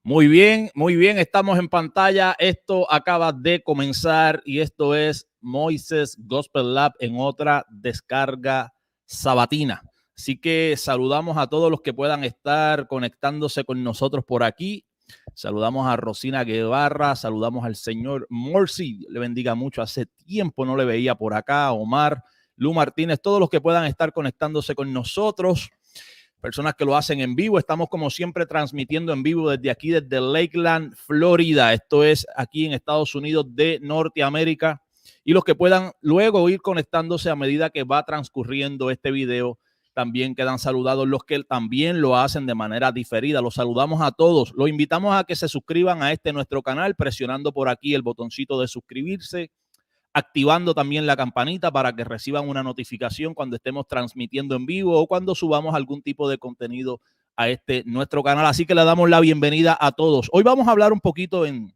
Muy bien, estamos en pantalla. Esto acaba de comenzar y esto es Moises Gospel Lab en otra descarga sabatina. Así que saludamos a todos los que puedan estar conectándose con nosotros por aquí. Saludamos a Rosina Guevara, saludamos al señor Morsi, le bendiga mucho. Hace tiempo no le veía por acá. Omar, Lu Martínez, todos los que puedan estar conectándose con nosotros. Personas que lo hacen en vivo. Estamos como siempre transmitiendo en vivo desde aquí, desde Lakeland, Florida. Esto es aquí en Estados Unidos de Norteamérica. Y los que puedan luego ir conectándose a medida que va transcurriendo este video, también quedan saludados. Los que también lo hacen de manera diferida, los saludamos a todos. Los invitamos a que se suscriban a nuestro canal presionando por aquí el botoncito de suscribirse, activando también la campanita para que reciban una notificación cuando estemos transmitiendo en vivo o cuando subamos algún tipo de contenido a nuestro canal. Así que le damos la bienvenida a todos. Hoy vamos a hablar un poquito en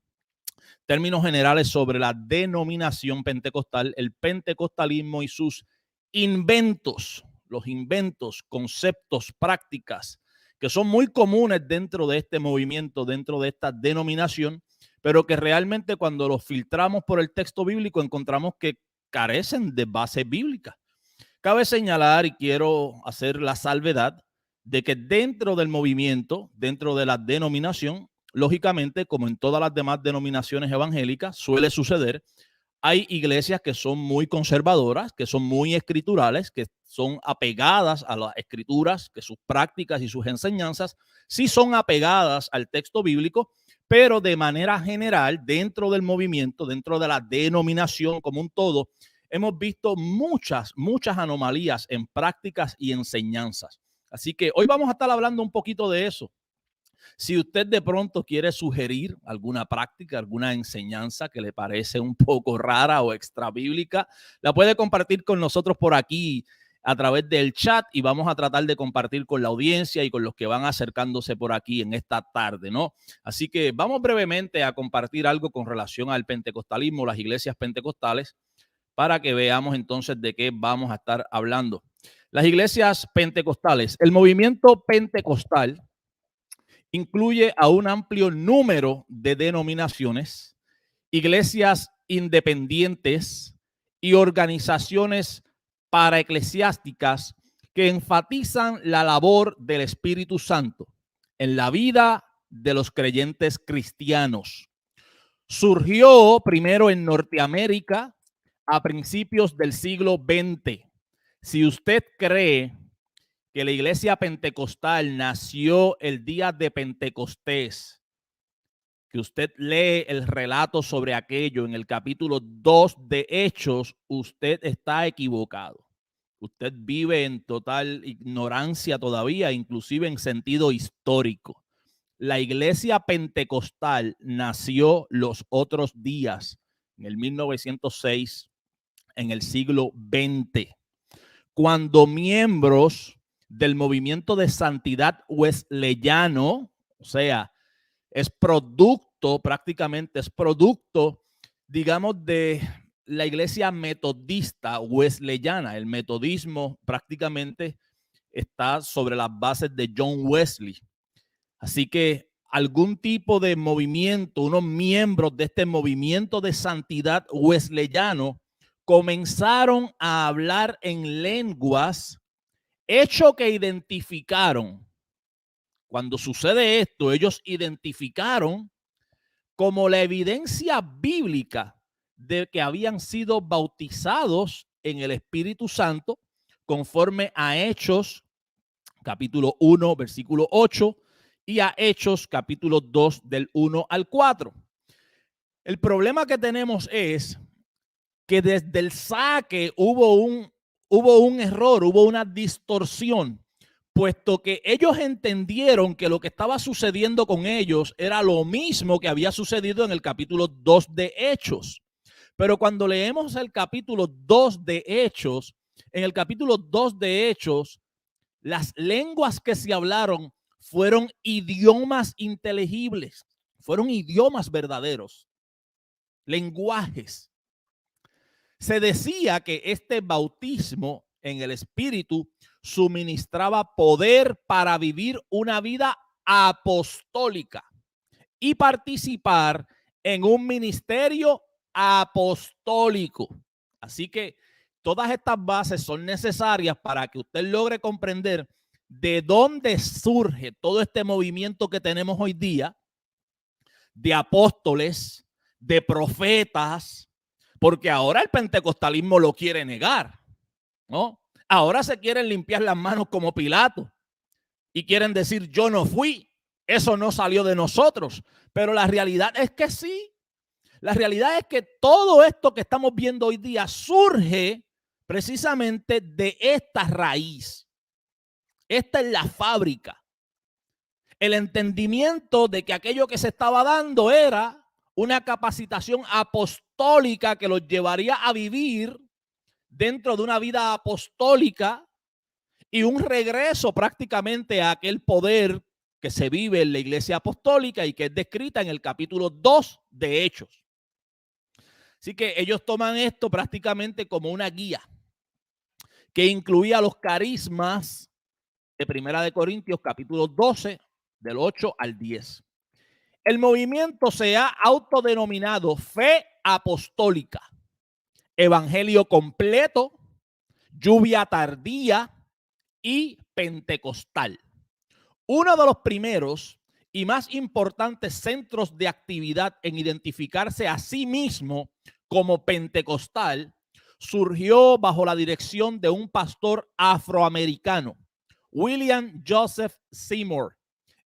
términos generales sobre la denominación pentecostal, el pentecostalismo y sus inventos, los inventos, conceptos, prácticas que son muy comunes dentro de este movimiento, dentro de esta denominación, pero que realmente cuando los filtramos por el texto bíblico encontramos que carecen de base bíblica. Cabe señalar, y quiero hacer la salvedad, de que dentro del movimiento, dentro de la denominación, lógicamente, como en todas las demás denominaciones evangélicas, suele suceder, hay iglesias que son muy conservadoras, que son muy escriturales, que son apegadas a las escrituras, que sus prácticas y sus enseñanzas sí son apegadas al texto bíblico, pero de manera general, dentro del movimiento, dentro de la denominación como un todo, hemos visto muchas anomalías en prácticas y enseñanzas. Así que hoy vamos a estar hablando un poquito de eso. Si usted de pronto quiere sugerir alguna práctica, alguna enseñanza que le parece un poco rara o extra bíblica, la puede compartir con nosotros por aquí a través del chat y vamos a tratar de compartir con la audiencia y con los que van acercándose por aquí en esta tarde, ¿no? Así que vamos brevemente a compartir algo con relación al pentecostalismo, las iglesias pentecostales, para que veamos entonces de qué vamos a estar hablando. Las iglesias pentecostales, el movimiento pentecostal incluye a un amplio número de denominaciones, iglesias independientes y organizaciones paraeclesiásticas que enfatizan la labor del Espíritu Santo en la vida de los creyentes cristianos. Surgió primero en Norteamérica a principios del siglo XX. Si usted cree que la iglesia pentecostal nació el día de Pentecostés, que usted lee el relato sobre aquello en el capítulo 2 de Hechos, usted está equivocado. Usted vive en total ignorancia todavía, inclusive en sentido histórico. La iglesia pentecostal nació los otros días, en el 1906, en el siglo XX, cuando miembros del movimiento de santidad wesleyano, o sea, es producto, prácticamente es producto, digamos, de la iglesia metodista wesleyana. El metodismo prácticamente está sobre las bases de John Wesley. Así que algún tipo de movimiento, unos miembros de este movimiento de santidad wesleyano comenzaron a hablar en lenguas, hecho que identificaron. Cuando sucede esto, ellos identificaron como la evidencia bíblica de que habían sido bautizados en el Espíritu Santo, conforme a Hechos capítulo 1, versículo 8, y a Hechos capítulo 2 del 1 al 4. El problema que tenemos es que desde el saque hubo un error, hubo una distorsión, puesto que ellos entendieron que lo que estaba sucediendo con ellos era lo mismo que había sucedido en el capítulo 2 de Hechos. Pero cuando leemos el capítulo 2 de Hechos, en el capítulo 2 de Hechos, las lenguas que se hablaron fueron idiomas inteligibles, fueron idiomas verdaderos, lenguajes. Se decía que este bautismo en el Espíritu suministraba poder para vivir una vida apostólica. y participar en un ministerio apostólico. Así que todas estas bases son necesarias para que usted logre comprender de dónde surge todo este movimiento que tenemos hoy día de apóstoles, de profetas, porque ahora el pentecostalismo lo quiere negar, ¿no? Ahora se quieren limpiar las manos como Pilato y quieren decir yo no fui, eso no salió de nosotros, pero la realidad es que sí. La realidad es que todo esto que estamos viendo hoy día surge precisamente de esta raíz. Esta es la fábrica. El entendimiento de que aquello que se estaba dando era una capacitación apostólica que los llevaría a vivir dentro de una vida apostólica y un regreso prácticamente a aquel poder que se vive en la iglesia apostólica y que es descrita en el capítulo 2 de Hechos. Así que ellos toman esto prácticamente como una guía que incluía los carismas de Primera de Corintios capítulo 12 del 8 al 10. El movimiento se ha autodenominado fe apostólica, evangelio completo, lluvia tardía y pentecostal. Uno de los primeros y más importantes centros de actividad en identificarse a sí mismo como pentecostal surgió bajo la dirección de un pastor afroamericano, William Joseph Seymour,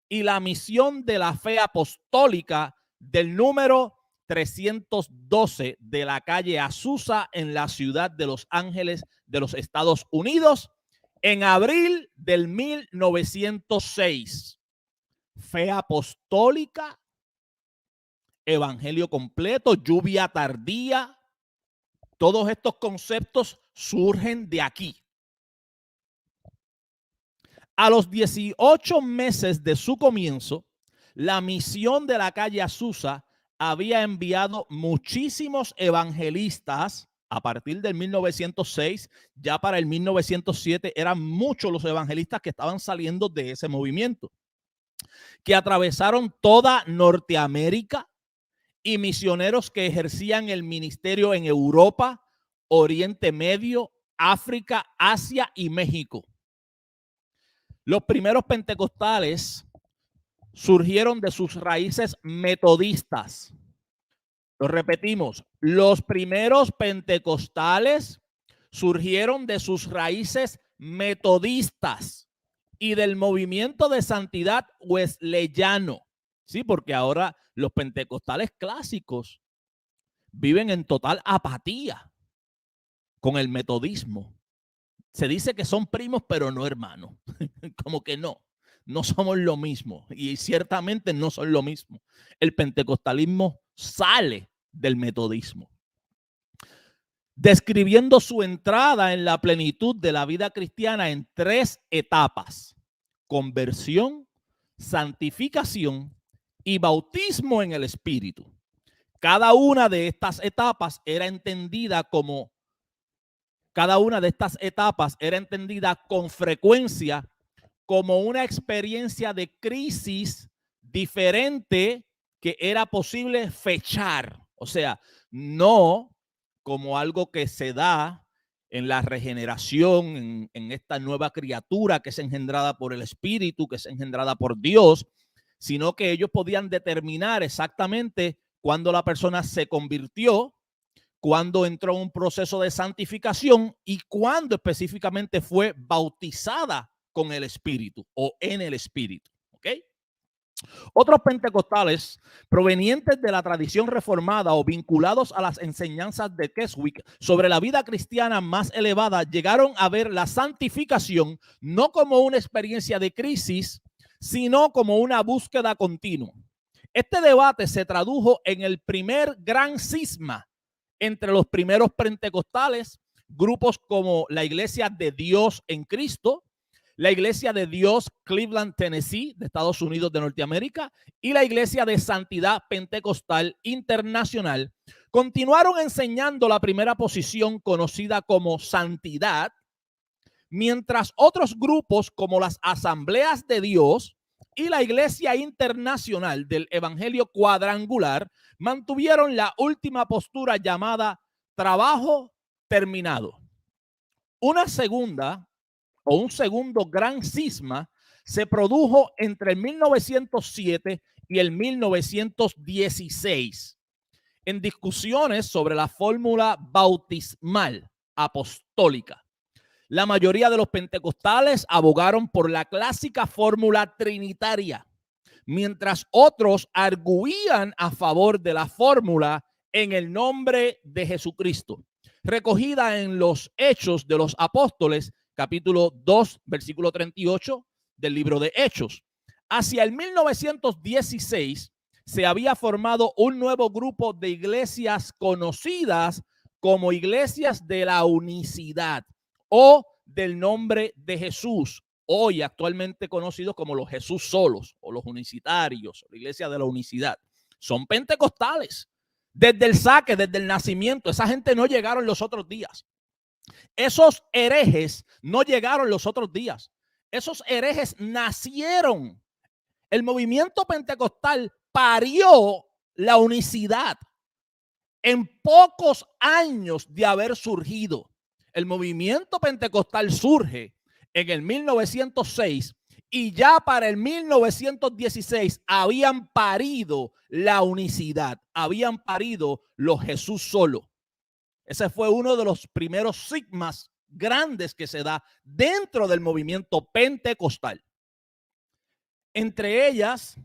y la misión de la fe apostólica del número 312 de la calle Azusa en la ciudad de Los Ángeles de los Estados Unidos en abril del 1906. Fe apostólica, evangelio completo, lluvia tardía, todos estos conceptos surgen de aquí. A los 18 meses de su comienzo, la misión de la calle Azusa había enviado muchísimos evangelistas. A partir del 1906, ya para el 1907 eran muchos los evangelistas que estaban saliendo de ese movimiento, que atravesaron toda Norteamérica, y misioneros que ejercían el ministerio en Europa, Oriente Medio, África, Asia y México. Los primeros pentecostales surgieron de sus raíces metodistas. Lo repetimos, los primeros pentecostales surgieron de sus raíces metodistas y del movimiento de santidad wesleyano. Sí, porque ahora los pentecostales clásicos viven en total apatía con el metodismo. Se dice que son primos, pero no hermanos. Como que no somos lo mismo. Y ciertamente no son lo mismo. El pentecostalismo sale del metodismo. Describiendo su entrada en la plenitud de la vida cristiana en 3 etapas: conversión, santificación y bautismo en el Espíritu. Cada una de estas etapas era entendida con frecuencia como una experiencia de crisis diferente que era posible fechar. O sea, no como algo que se da en la regeneración, en esta nueva criatura que es engendrada por el Espíritu, que es engendrada por Dios, sino que ellos podían determinar exactamente cuándo la persona se convirtió, cuándo entró en un proceso de santificación y cuándo específicamente fue bautizada con el Espíritu o en el Espíritu. ¿Ok? Otros pentecostales provenientes de la tradición reformada o vinculados a las enseñanzas de Keswick sobre la vida cristiana más elevada llegaron a ver la santificación no como una experiencia de crisis, sino como una búsqueda continua. Este debate se tradujo en el primer gran cisma entre los primeros pentecostales, grupos como la Iglesia de Dios en Cristo, la Iglesia de Dios Cleveland, Tennessee, de Estados Unidos de Norteamérica, y la Iglesia de Santidad Pentecostal Internacional. Continuaron enseñando la primera posición conocida como santidad, mientras otros grupos como las Asambleas de Dios y la Iglesia Internacional del Evangelio Cuadrangular mantuvieron la última postura llamada trabajo terminado. Una segunda o un segundo gran cisma se produjo entre el 1907 y el 1916 en discusiones sobre la fórmula bautismal apostólica. La mayoría de los pentecostales abogaron por la clásica fórmula trinitaria, mientras otros arguían a favor de la fórmula en el nombre de Jesucristo, recogida en los Hechos de los Apóstoles, capítulo 2, versículo 38 del libro de Hechos. Hacia el 1916 se había formado un nuevo grupo de iglesias conocidas como iglesias de la unicidad o del nombre de Jesús, hoy actualmente conocidos como los Jesús solos o los unicitarios, la iglesia de la unicidad. Son pentecostales. Desde el saque, desde el nacimiento, esa gente no llegaron los otros días. Esos herejes no llegaron los otros días. Esos herejes nacieron. El movimiento pentecostal parió la unicidad en pocos años de haber surgido. El movimiento pentecostal surge en el 1906 y ya para el 1916 habían parido la unicidad, habían parido los Jesús solo. Ese fue uno de los primeros sigmas grandes que se da dentro del movimiento pentecostal. Entre ellas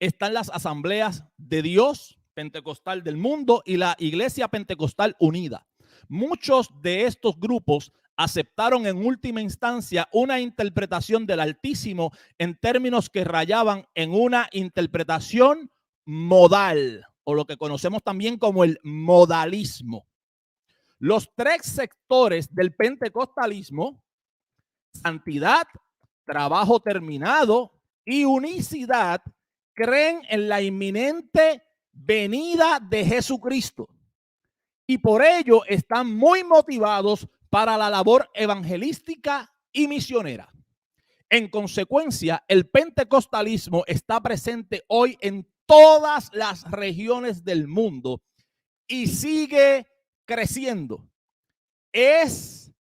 están las asambleas de Dios pentecostal del mundo y la Iglesia Pentecostal Unida. Muchos de estos grupos aceptaron en última instancia una interpretación del Altísimo en términos que rayaban en una interpretación modal, o lo que conocemos también como el modalismo. Los tres sectores del pentecostalismo, santidad, trabajo terminado y unicidad, creen en la inminente venida de Jesucristo y por ello están muy motivados para la labor evangelística y misionera. En consecuencia, el pentecostalismo está presente hoy en todas las regiones del mundo y sigue creciendo. Es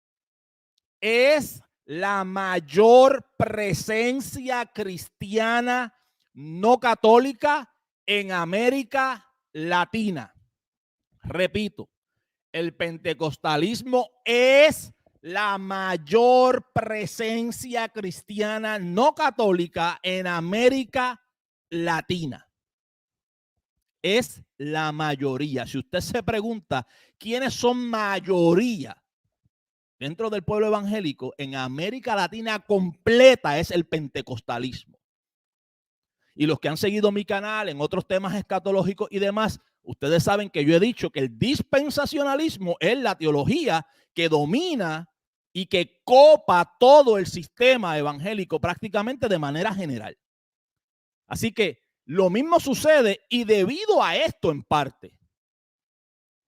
la mayor presencia cristiana no católica en América Latina. Repito, el pentecostalismo es la mayor presencia cristiana no católica en América Latina. Es la mayoría. Si usted se pregunta quiénes son mayoría dentro del pueblo evangélico, en América Latina completa es el pentecostalismo. Y los que han seguido mi canal en otros temas escatológicos y demás, ustedes saben que yo he dicho que el dispensacionalismo es la teología que domina y que copa todo el sistema evangélico prácticamente de manera general. Así que lo mismo sucede y debido a esto en parte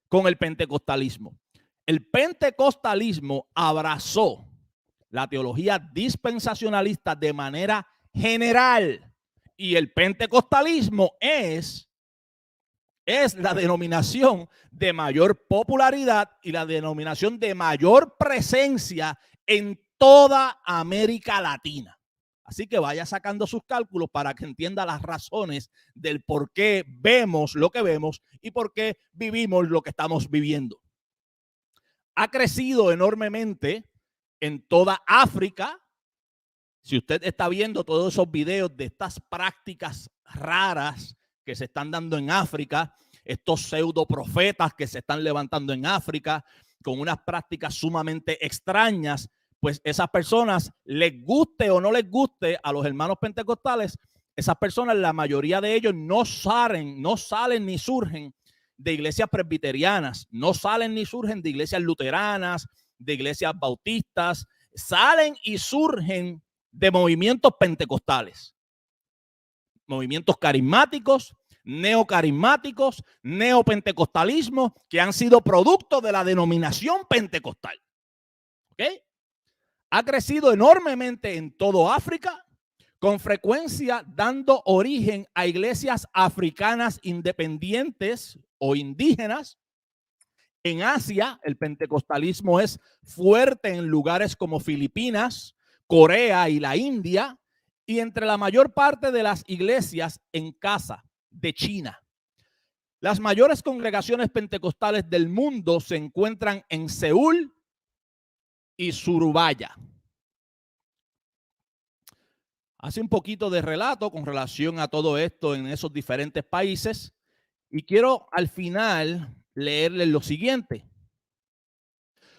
con el pentecostalismo. El pentecostalismo abrazó la teología dispensacionalista de manera general y el pentecostalismo es la denominación de mayor popularidad y la denominación de mayor presencia en toda América Latina. Así que vaya sacando sus cálculos para que entienda las razones del por qué vemos lo que vemos y por qué vivimos lo que estamos viviendo. Ha crecido enormemente en toda África. Si usted está viendo todos esos videos de estas prácticas raras que se están dando en África, estos pseudo profetas que se están levantando en África con unas prácticas sumamente extrañas, pues esas personas, les guste o no les guste a los hermanos pentecostales, esas personas, la mayoría de ellos no salen ni surgen de iglesias presbiterianas, no salen ni surgen de iglesias luteranas, de iglesias bautistas, salen y surgen de movimientos pentecostales, movimientos carismáticos, neocarismáticos, neopentecostalismo, que han sido producto de la denominación pentecostal. ¿Ok? Ha crecido enormemente en todo África, con frecuencia dando origen a iglesias africanas independientes o indígenas. En Asia, el pentecostalismo es fuerte en lugares como Filipinas, Corea y la India, y entre la mayor parte de las iglesias en casa de China. Las mayores congregaciones pentecostales del mundo se encuentran en Seúl y Surabaya. Hace un poquito de relato con relación a todo esto en esos diferentes países y quiero al final leerles lo siguiente.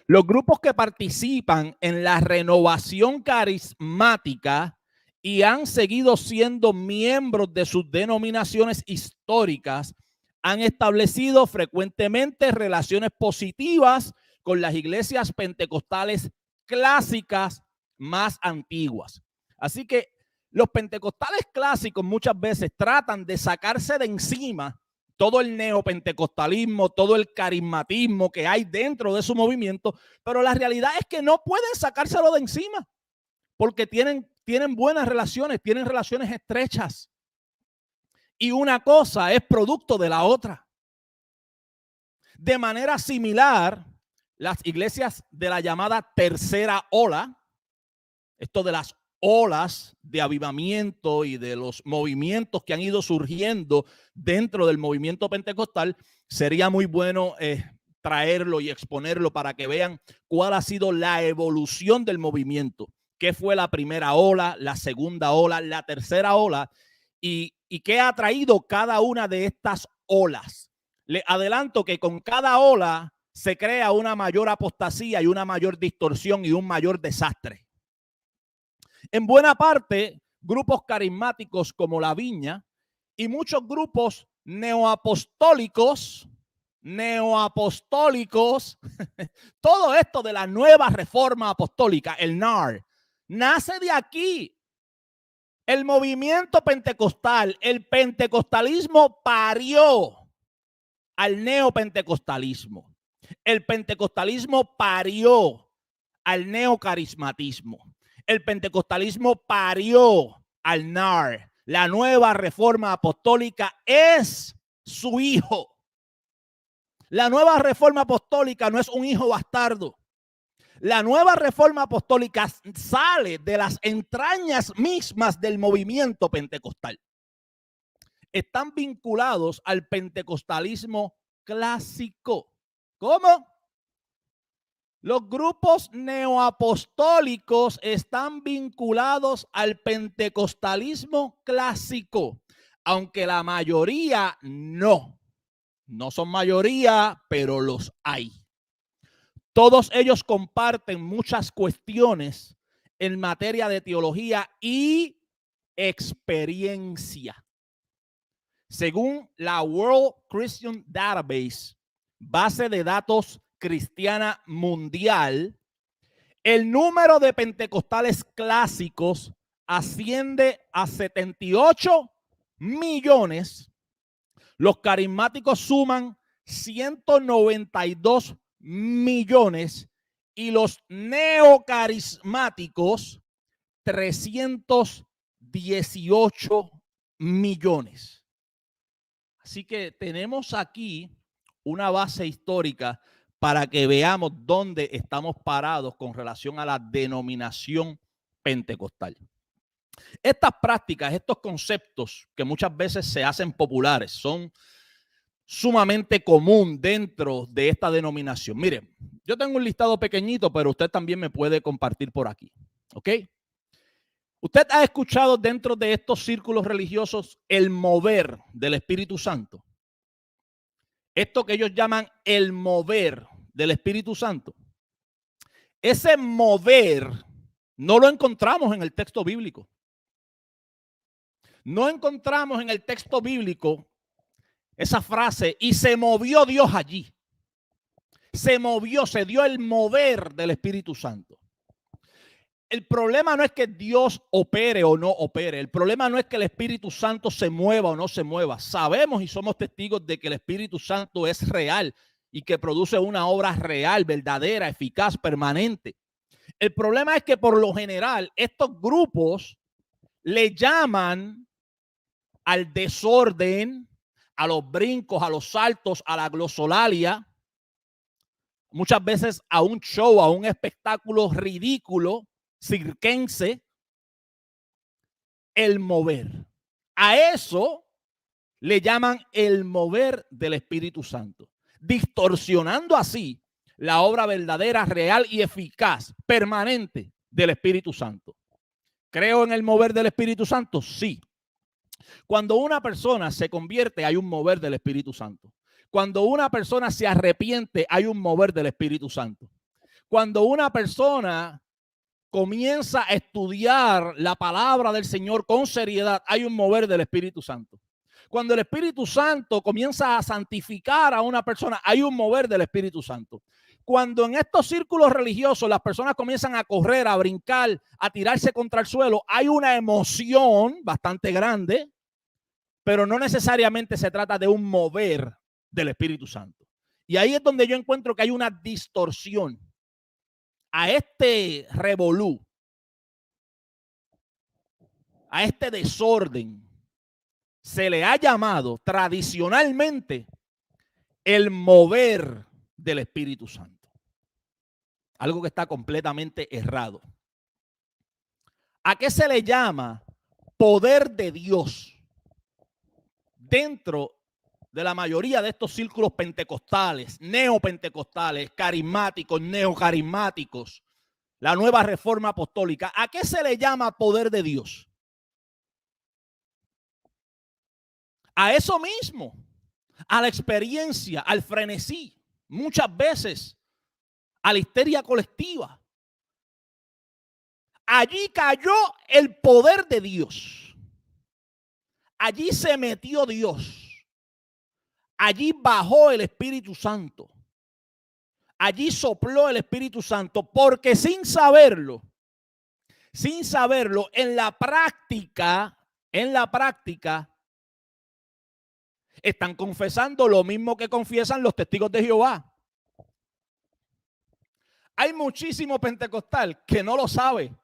Los grupos que participan en la renovación carismática y han seguido siendo miembros de sus denominaciones históricas han establecido frecuentemente relaciones positivas con las iglesias pentecostales clásicas más antiguas. Así que los pentecostales clásicos muchas veces tratan de sacarse de encima todo el neopentecostalismo, todo el carismatismo que hay dentro de su movimiento, pero la realidad es que no pueden sacárselo de encima porque tienen buenas relaciones, tienen relaciones estrechas. Y una cosa es producto de la otra. De manera similar, las iglesias de la llamada tercera ola, esto de las olas de avivamiento y de los movimientos que han ido surgiendo dentro del movimiento pentecostal, sería muy bueno traerlo y exponerlo para que vean cuál ha sido la evolución del movimiento, qué fue la primera ola, la segunda ola, la tercera ola y qué ha traído cada una de estas olas. Le adelanto que con cada ola se crea una mayor apostasía y una mayor distorsión y un mayor desastre. En buena parte, grupos carismáticos como La Viña y muchos grupos neoapostólicos, todo esto de la nueva reforma apostólica, el NAR, nace de aquí. El movimiento pentecostal, el pentecostalismo parió al neopentecostalismo. El pentecostalismo parió al neocarismatismo. El pentecostalismo parió al NAR. La nueva reforma apostólica es su hijo. La nueva reforma apostólica no es un hijo bastardo. La nueva reforma apostólica sale de las entrañas mismas del movimiento pentecostal. Están vinculados al pentecostalismo clásico. ¿Cómo? Los grupos neoapostólicos están vinculados al pentecostalismo clásico, aunque la mayoría no. No son mayoría, pero los hay. Todos ellos comparten muchas cuestiones en materia de teología y experiencia. Según la World Christian Database, base de datos cristiana mundial, el número de pentecostales clásicos asciende a 78 millones. Los carismáticos suman 192 millones y los neocarismáticos 318 millones. Así que tenemos aquí una base histórica para que veamos dónde estamos parados con relación a la denominación pentecostal. Estas prácticas, estos conceptos que muchas veces se hacen populares, son sumamente común dentro de esta denominación. Mire, yo tengo un listado pequeñito, pero usted también me puede compartir por aquí, ¿ok? Usted ha escuchado dentro de estos círculos religiosos el mover del Espíritu Santo. Esto que ellos llaman el mover del Espíritu Santo. Ese mover no lo encontramos en el texto bíblico. No encontramos en el texto bíblico esa frase, y se movió Dios allí. Se movió, se dio el mover del Espíritu Santo. El problema no es que Dios opere o no opere. El problema no es que el Espíritu Santo se mueva o no se mueva. Sabemos y somos testigos de que el Espíritu Santo es real y que produce una obra real, verdadera, eficaz, permanente. El problema es que por lo general estos grupos le llaman al desorden, a los brincos, a los saltos, a la glosolalia, muchas veces a un show, a un espectáculo ridículo, circense, el mover. A eso le llaman el mover del Espíritu Santo, distorsionando así la obra verdadera, real y eficaz, permanente del Espíritu Santo. ¿Creo en el mover del Espíritu Santo? Sí. Cuando una persona se convierte, hay un mover del Espíritu Santo. Cuando una persona se arrepiente, hay un mover del Espíritu Santo. Cuando una persona comienza a estudiar la palabra del Señor con seriedad, hay un mover del Espíritu Santo. Cuando el Espíritu Santo comienza a santificar a una persona, hay un mover del Espíritu Santo. Cuando en estos círculos religiosos las personas comienzan a correr, a brincar, a tirarse contra el suelo, hay una emoción bastante grande, pero no necesariamente se trata de un mover del Espíritu Santo. Y ahí es donde yo encuentro que hay una distorsión a este revolú, a este desorden. Se le ha llamado tradicionalmente el mover del Espíritu Santo. Algo que está completamente errado. ¿A qué se le llama poder de Dios? Dentro de la mayoría de estos círculos pentecostales, neopentecostales, carismáticos, neocarismáticos, la nueva reforma apostólica, ¿a qué se le llama poder de Dios? A eso mismo, a la experiencia, al frenesí, muchas veces a la histeria colectiva. Allí cayó el poder de Dios. Allí se metió Dios. Allí bajó el Espíritu Santo. Allí sopló el Espíritu Santo, porque sin saberlo, en la práctica, están confesando lo mismo que confiesan los testigos de Jehová. Hay muchísimo pentecostal que no lo sabe,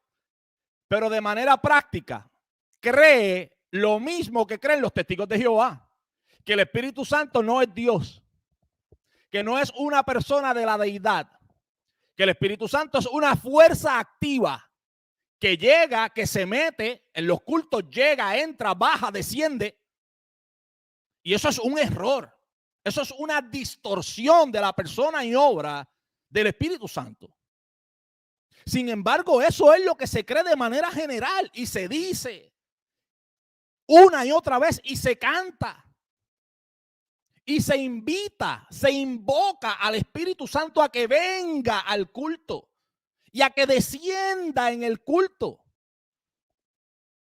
pero de manera práctica cree lo mismo que creen los testigos de Jehová, que el Espíritu Santo no es Dios, que no es una persona de la deidad, que el Espíritu Santo es una fuerza activa que llega, que se mete en los cultos, llega, entra, baja, desciende. Y eso es un error. Eso es una distorsión de la persona y obra del Espíritu Santo. Sin embargo, eso es lo que se cree de manera general y se dice una y otra vez y se canta y se invita, se invoca al Espíritu Santo a que venga al culto y a que descienda en el culto,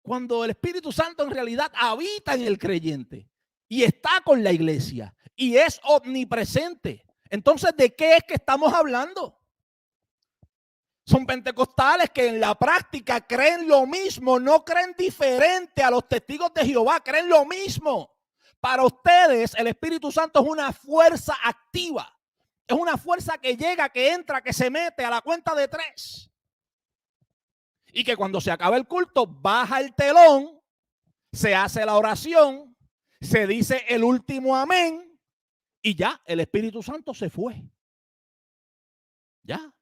cuando el Espíritu Santo en realidad habita en el creyente y está con la iglesia y es omnipresente. Entonces, ¿de qué es que estamos hablando? Son pentecostales que en la práctica creen lo mismo, no creen diferente a los testigos de Jehová, creen lo mismo. Para ustedes el Espíritu Santo es una fuerza activa, es una fuerza que llega, que entra, que se mete a la cuenta de 3. Y que cuando se acaba el culto baja el telón, se hace la oración, se dice el último amén y ya el Espíritu Santo se fue. Ya.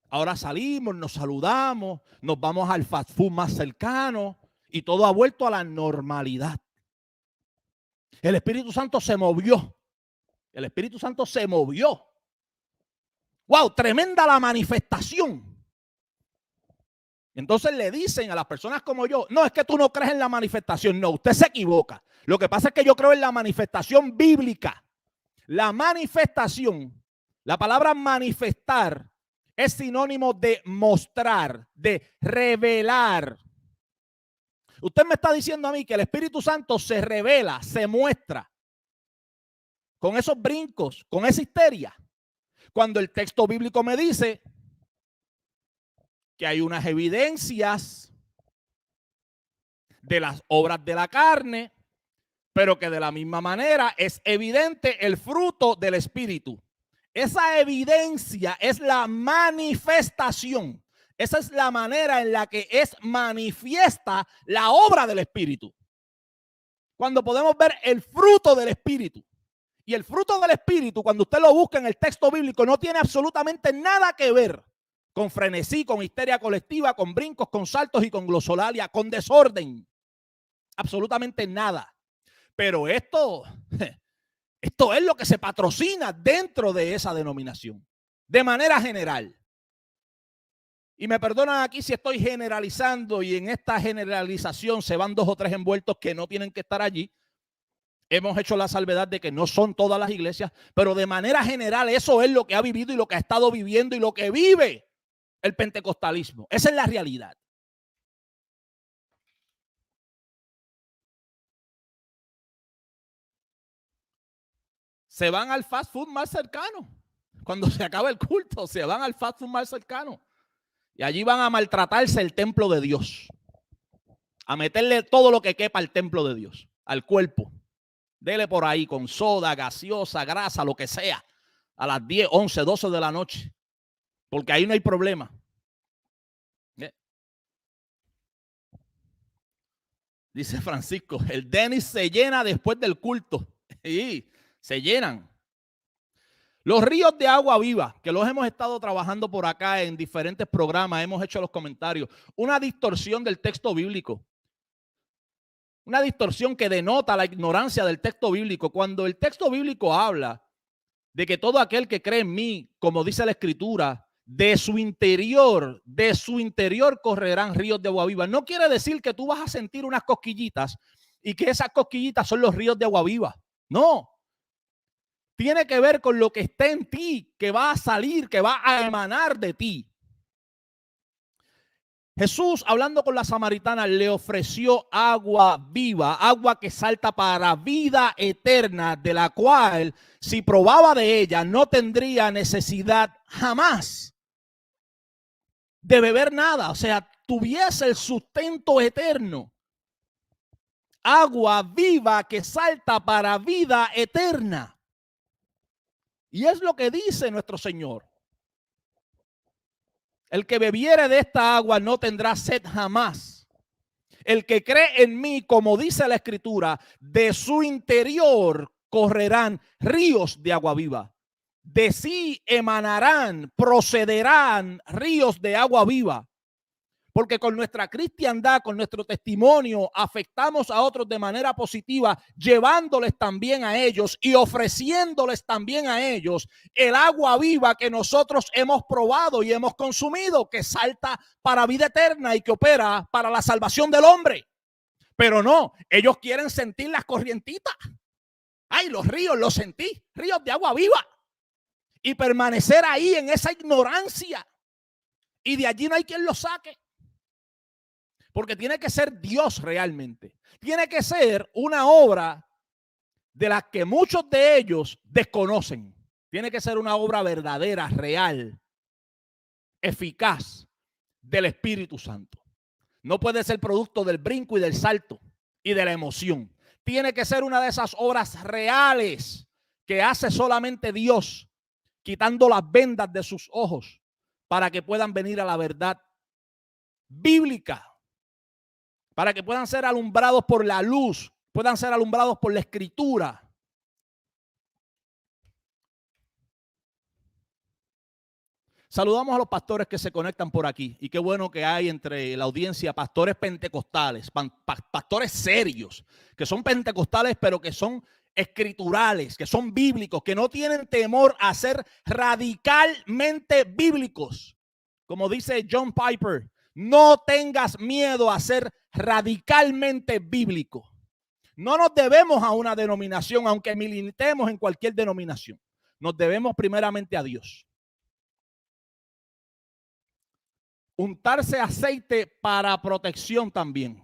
Ahora salimos, nos saludamos, nos vamos al fast food más cercano y todo ha vuelto a la normalidad. El Espíritu Santo se movió. El Espíritu Santo se movió. ¡Wow! Tremenda la manifestación. Entonces le dicen a las personas como yo, no, es que tú no crees en la manifestación. No, usted se equivoca. Lo que pasa es que yo creo en la manifestación bíblica. La manifestación, la palabra manifestar, es sinónimo de mostrar, de revelar. Usted me está diciendo a mí que el Espíritu Santo se revela, se muestra con esos brincos, con esa histeria, cuando el texto bíblico me dice que hay unas evidencias de las obras de la carne, pero que de la misma manera es evidente el fruto del Espíritu. Esa evidencia es la manifestación, Esa es la manera en la que es manifiesta la obra del Espíritu. Cuando podemos ver el fruto del Espíritu. Y el fruto del Espíritu, cuando usted lo busca en el texto bíblico, no tiene absolutamente nada que ver con frenesí, con histeria colectiva, con brincos, con saltos y con glosolalia, con desorden. Absolutamente nada. Pero esto es lo que se patrocina dentro de esa denominación, de manera general. Y me perdonan aquí si estoy generalizando y en esta generalización se van 2 o 3 envueltos que no tienen que estar allí. Hemos hecho la salvedad de que no son todas las iglesias, pero de manera general eso es lo que ha vivido y lo que ha estado viviendo y lo que vive el pentecostalismo. Esa es la realidad. Se van al fast food más cercano. Cuando se acaba el culto, se van al fast food más cercano. Y allí van a maltratarse el templo de Dios. A meterle todo lo que quepa al templo de Dios, al cuerpo. Dele por ahí con soda, gaseosa, grasa, lo que sea. A las 10, 11, 12 de la noche. Porque ahí no hay problema. Dice Francisco, el Dennis se llena después del culto. Sí, se llenan. Los ríos de agua viva, que los hemos estado trabajando por acá en diferentes programas, hemos hecho los comentarios. Una distorsión del texto bíblico. Una distorsión que denota la ignorancia del texto bíblico. Cuando el texto bíblico habla de que todo aquel que cree en mí, como dice la Escritura, de su interior correrán ríos de agua viva. No quiere decir que tú vas a sentir unas cosquillitas y que esas cosquillitas son los ríos de agua viva. No. Tiene que ver con lo que está en ti, que va a salir, que va a emanar de ti. Jesús, hablando con la samaritana, le ofreció agua viva, agua que salta para vida eterna, de la cual, si probaba de ella, no tendría necesidad jamás de beber nada. O sea, tuviese el sustento eterno. Agua viva que salta para vida eterna. Y es lo que dice nuestro Señor. El que bebiere de esta agua no tendrá sed jamás. El que cree en mí, como dice la Escritura, de su interior correrán ríos de agua viva. De sí emanarán, procederán ríos de agua viva. Porque con nuestra cristiandad, con nuestro testimonio, afectamos a otros de manera positiva, llevándoles también a ellos y ofreciéndoles también a ellos el agua viva que nosotros hemos probado y hemos consumido, que salta para vida eterna y que opera para la salvación del hombre. Pero no, ellos quieren sentir las corrientitas. Ay, los ríos, los sentí, ríos de agua viva. Y permanecer ahí en esa ignorancia. Y de allí no hay quien los saque. Porque tiene que ser Dios realmente. Tiene que ser una obra de la que muchos de ellos desconocen. Tiene que ser una obra verdadera, real, eficaz del Espíritu Santo. No puede ser producto del brinco y del salto y de la emoción. Tiene que ser una de esas obras reales que hace solamente Dios, quitando las vendas de sus ojos para que puedan venir a la verdad bíblica. Para que puedan ser alumbrados por la luz, puedan ser alumbrados por la Escritura. Saludamos a los pastores que se conectan por aquí. Y qué bueno que hay entre la audiencia pastores pentecostales, pastores serios, que son pentecostales pero que son escriturales, que son bíblicos, que no tienen temor a ser radicalmente bíblicos. Como dice John Piper, no tengas miedo a ser radicalmente bíblico. No nos debemos a una denominación, aunque militemos en cualquier denominación. Nos debemos primeramente a Dios. Untarse aceite para protección también.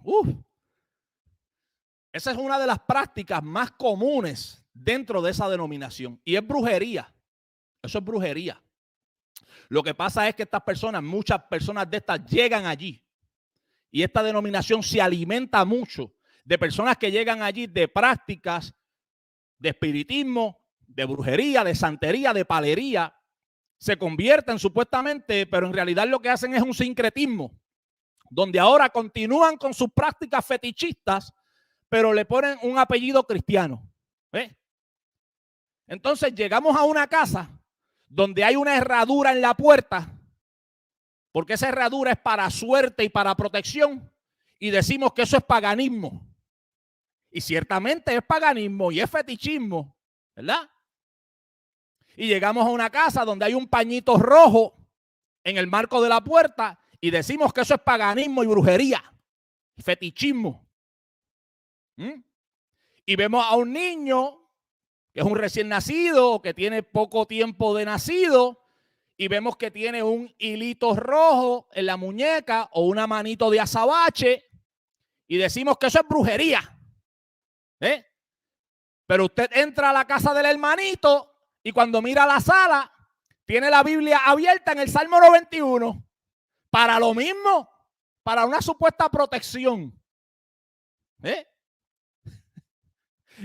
Esa es una de las prácticas más comunes dentro de esa denominación. Y es brujería. Eso es brujería. Lo que pasa es que estas personas, muchas personas de estas llegan allí. Y esta denominación se alimenta mucho de personas que llegan allí de prácticas de espiritismo, de brujería, de santería, de palería. se convierten supuestamente, pero en realidad lo que hacen es un sincretismo, donde ahora continúan con sus prácticas fetichistas, pero le ponen un apellido cristiano. ¿Ves? Entonces llegamos a una casa donde hay una herradura en la puerta, porque esa herradura es para suerte y para protección, y decimos que eso es paganismo. Y ciertamente es paganismo y es fetichismo, ¿verdad? Y llegamos a una casa donde hay un pañito rojo en el marco de la puerta y decimos que eso es paganismo y brujería, y fetichismo. Y vemos a un niño que es un recién nacido, que tiene poco tiempo de nacido, y vemos que tiene un hilito rojo en la muñeca o una manito de azabache, y decimos que eso es brujería. Pero usted entra a la casa del hermanito y cuando mira la sala, tiene la Biblia abierta en el Salmo 91. Para lo mismo, para una supuesta protección.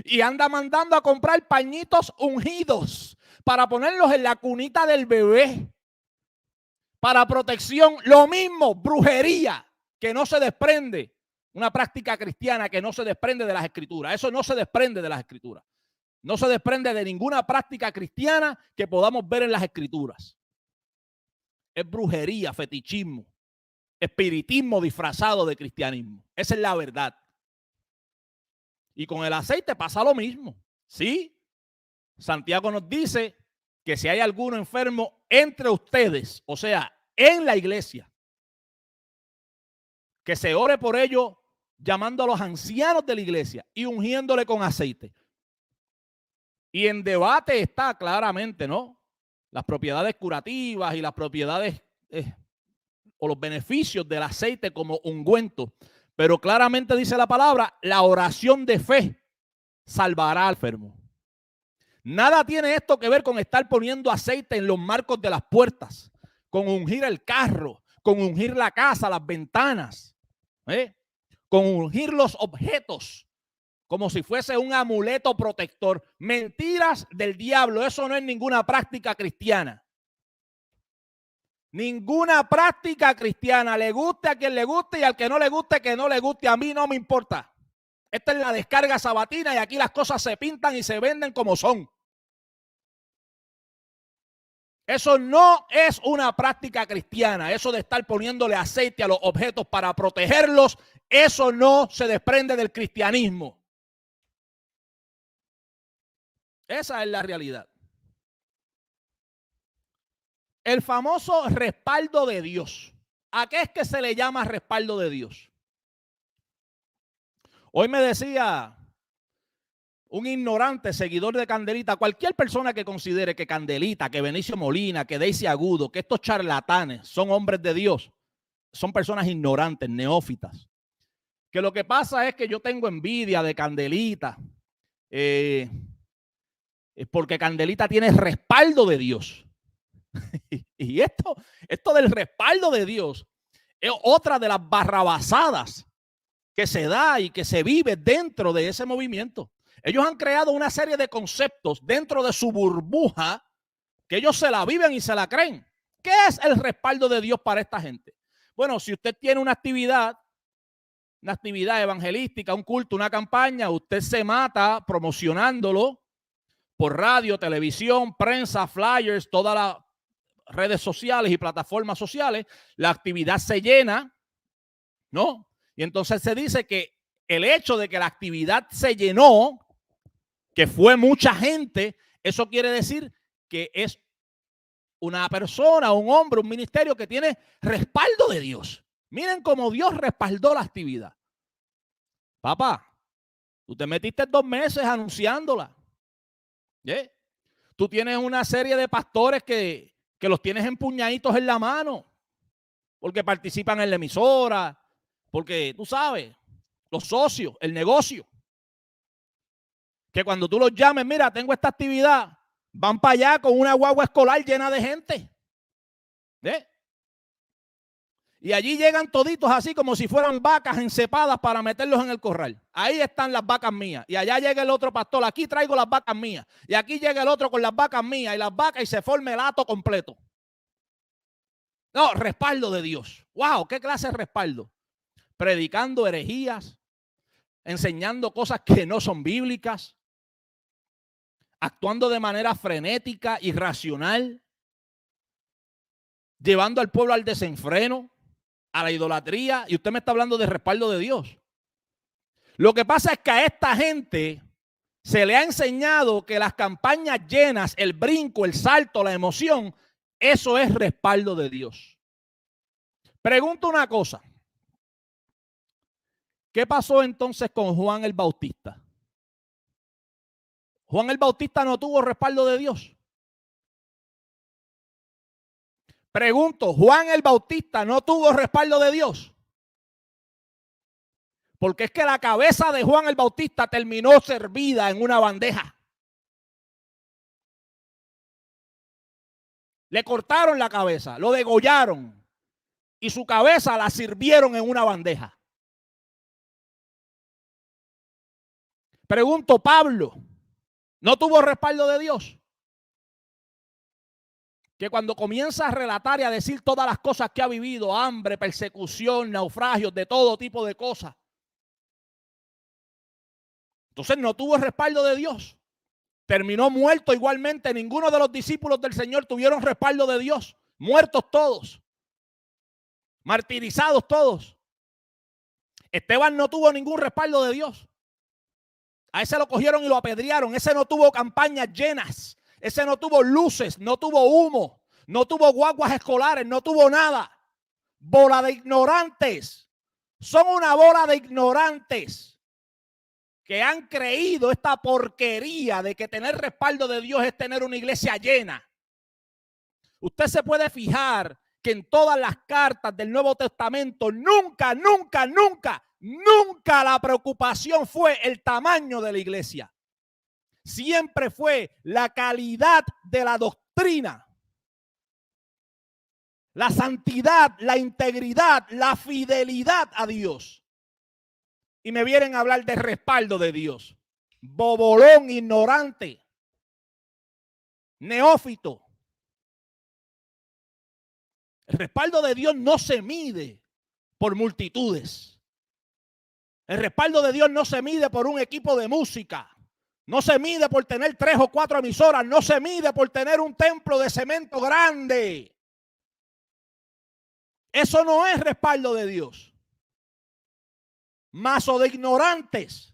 Y anda mandando a comprar pañitos ungidos para ponerlos en la cunita del bebé. Para protección, lo mismo, brujería, que no se desprende. Una práctica cristiana que no se desprende de las escrituras. Eso no se desprende de las escrituras. No se desprende de ninguna práctica cristiana que podamos ver en las escrituras. Es brujería, fetichismo, espiritismo disfrazado de cristianismo. Esa es la verdad. Y con el aceite pasa lo mismo. ¿Sí? Santiago nos dice que si hay alguno enfermo entre ustedes, o sea, en la iglesia, que se ore por ello llamando a los ancianos de la iglesia y ungiéndole con aceite. Y en debate está claramente, ¿no? Las propiedades curativas y las propiedades o los beneficios del aceite como ungüento. Pero claramente dice la palabra, la oración de fe salvará al enfermo. Nada tiene esto que ver con estar poniendo aceite en los marcos de las puertas, con ungir el carro, con ungir la casa, las ventanas, con ungir los objetos, como si fuese un amuleto protector. Mentiras del diablo, eso no es ninguna práctica cristiana. Ninguna práctica cristiana, le guste a quien le guste y al que no le guste, que no le guste, a mí no me importa. Esta es la descarga sabatina y aquí las cosas se pintan y se venden como son. Eso no es una práctica cristiana, eso de estar poniéndole aceite a los objetos para protegerlos, eso no se desprende del cristianismo. Esa es la realidad. El famoso respaldo de Dios. ¿A qué es que se le llama respaldo de Dios? Hoy me decía un ignorante seguidor de Candelita, cualquier persona que considere que Candelita, que Benicio Molina, que Daisy Agudo, que estos charlatanes son hombres de Dios, son personas ignorantes, neófitas. Que lo que pasa es que yo tengo envidia de Candelita, porque Candelita tiene respaldo de Dios. Y esto del respaldo de Dios es otra de las barrabasadas que se da y que se vive dentro de ese movimiento. Ellos han creado una serie de conceptos dentro de su burbuja que ellos se la viven y se la creen. ¿Qué es el respaldo de Dios para esta gente? Bueno, si usted tiene una actividad evangelística, un culto, una campaña, usted se mata promocionándolo por radio, televisión, prensa, flyers, todas las redes sociales y plataformas sociales, la actividad se llena, ¿no? Y entonces se dice que el hecho de que la actividad se llenó, que fue mucha gente, eso quiere decir que es una persona, un hombre, un ministerio que tiene respaldo de Dios. Miren cómo Dios respaldó la actividad. Papá, tú te metiste 2 meses anunciándola. Tú tienes una serie de pastores que los tienes empuñaditos en la mano porque participan en la emisora, porque tú sabes, los socios, el negocio, que cuando tú los llames, mira, tengo esta actividad, van para allá con una guagua escolar llena de gente. Y allí llegan toditos así como si fueran vacas encepadas para meterlos en el corral. Ahí están las vacas mías. Y allá llega el otro pastor. Aquí traigo las vacas mías. Y aquí llega el otro con las vacas mías. Y las vacas y se forma el hato completo. No, respaldo de Dios. ¡Wow! ¿Qué clase de respaldo? Predicando herejías, enseñando cosas que no son bíblicas, actuando de manera frenética, irracional, llevando al pueblo al desenfreno, a la idolatría, y usted me está hablando de respaldo de Dios. Lo que pasa es que a esta gente se le ha enseñado que las campañas llenas, el brinco, el salto, la emoción, eso es respaldo de Dios. Pregunto una cosa. ¿Qué pasó entonces con Juan el Bautista? Juan el Bautista no tuvo respaldo de Dios. Pregunto, ¿Juan el Bautista no tuvo respaldo de Dios? Porque es que la cabeza de Juan el Bautista terminó servida en una bandeja. Le cortaron la cabeza, lo degollaron y su cabeza la sirvieron en una bandeja. Pregunto, ¿Pablo no tuvo respaldo de Dios? Que cuando comienza a relatar y a decir todas las cosas que ha vivido, hambre, persecución, naufragios, de todo tipo de cosas, entonces no tuvo respaldo de Dios. Terminó muerto igualmente. Ninguno de los discípulos del Señor tuvieron respaldo de Dios. Muertos todos. Martirizados todos. Esteban no tuvo ningún respaldo de Dios. A ese lo cogieron y lo apedrearon. Ese no tuvo campañas llenas. Ese no tuvo luces, no tuvo humo, no tuvo guaguas escolares, no tuvo nada. Bola de ignorantes. Son una bola de ignorantes que han creído esta porquería de que tener respaldo de Dios es tener una iglesia llena. Usted se puede fijar que en todas las cartas del Nuevo Testamento nunca la preocupación fue el tamaño de la iglesia. Siempre fue la calidad de la doctrina, la santidad, la integridad, la fidelidad a Dios. Y me vienen a hablar de respaldo de Dios. Bobolón, ignorante, neófito. El respaldo de Dios no se mide por multitudes. El respaldo de Dios no se mide por un equipo de música. No se mide por tener 3 o 4 emisoras. No se mide por tener un templo de cemento grande. Eso no es respaldo de Dios. Mazo de ignorantes.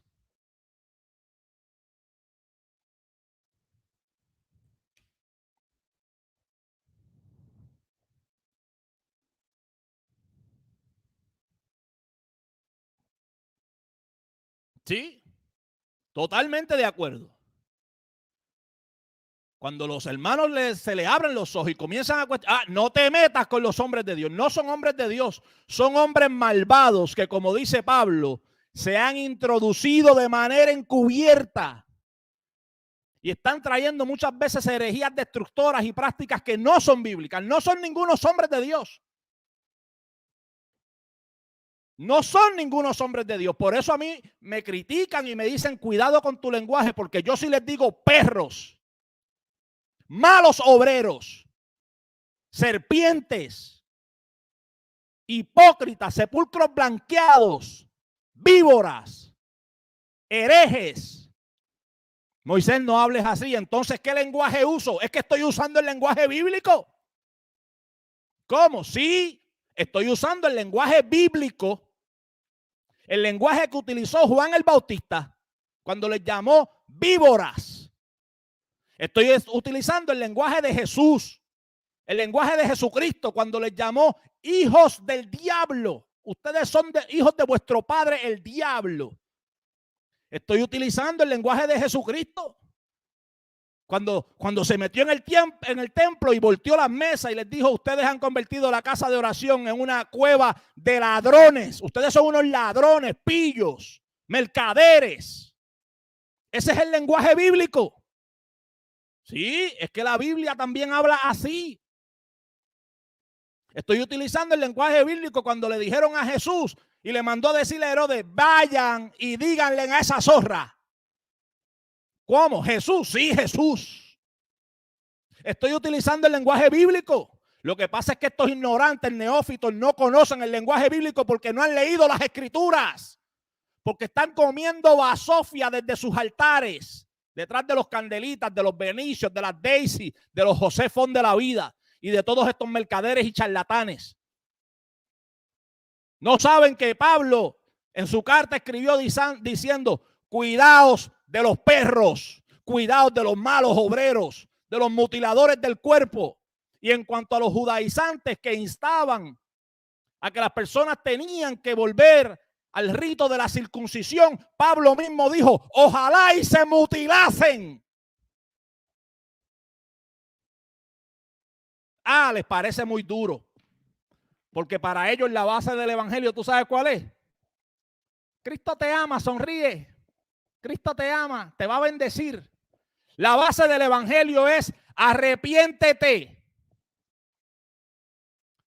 Sí, totalmente de acuerdo. Cuando los hermanos se le abren los ojos y comienzan a cuestionar, no te metas con los hombres de Dios. No son hombres de Dios, son hombres malvados que, como dice Pablo, se han introducido de manera encubierta y están trayendo muchas veces herejías destructoras y prácticas que no son bíblicas. No son ningunos hombres de Dios. No son ningunos hombres de Dios. Por eso a mí me critican y me dicen, cuidado con tu lenguaje, porque yo sí les digo perros. Malos obreros, serpientes, hipócritas, sepulcros blanqueados, víboras, herejes. Moisés, no hables así. Entonces, ¿qué lenguaje uso? ¿Es que estoy usando el lenguaje bíblico? ¿Cómo? Sí, estoy usando el lenguaje bíblico, el lenguaje que utilizó Juan el Bautista cuando les llamó víboras. Estoy utilizando el lenguaje de Jesús, el lenguaje de Jesucristo cuando les llamó hijos del diablo. Ustedes son hijos de vuestro padre el diablo. Estoy utilizando el lenguaje de Jesucristo cuando se metió en el templo y volteó las mesas y les dijo, ustedes han convertido la casa de oración en una cueva de ladrones. Ustedes son unos ladrones, pillos, mercaderes. Ese es el lenguaje bíblico. Sí, es que la Biblia también habla así. Estoy utilizando el lenguaje bíblico cuando le dijeron a Jesús y le mandó a decirle a Herodes, vayan y díganle a esa zorra. ¿Cómo? Jesús, sí, Jesús. Estoy utilizando el lenguaje bíblico. Lo que pasa es que estos ignorantes, neófitos, no conocen el lenguaje bíblico porque no han leído las escrituras. Porque están comiendo basofia desde sus altares, detrás de los candelitas, de los Benicios, de las Daisy, de los José Fon de la vida y de todos estos mercaderes y charlatanes. No saben que Pablo en su carta escribió diciendo, cuidaos de los perros, cuidaos de los malos obreros, de los mutiladores del cuerpo. Y en cuanto a los judaizantes que instaban a que las personas tenían que volver al rito de la circuncisión, Pablo mismo dijo, ojalá y se mutilasen. Les parece muy duro, porque para ellos la base del evangelio, ¿tú sabes cuál es? Cristo te ama, sonríe. Cristo te ama, te va a bendecir. La base del evangelio es arrepiéntete.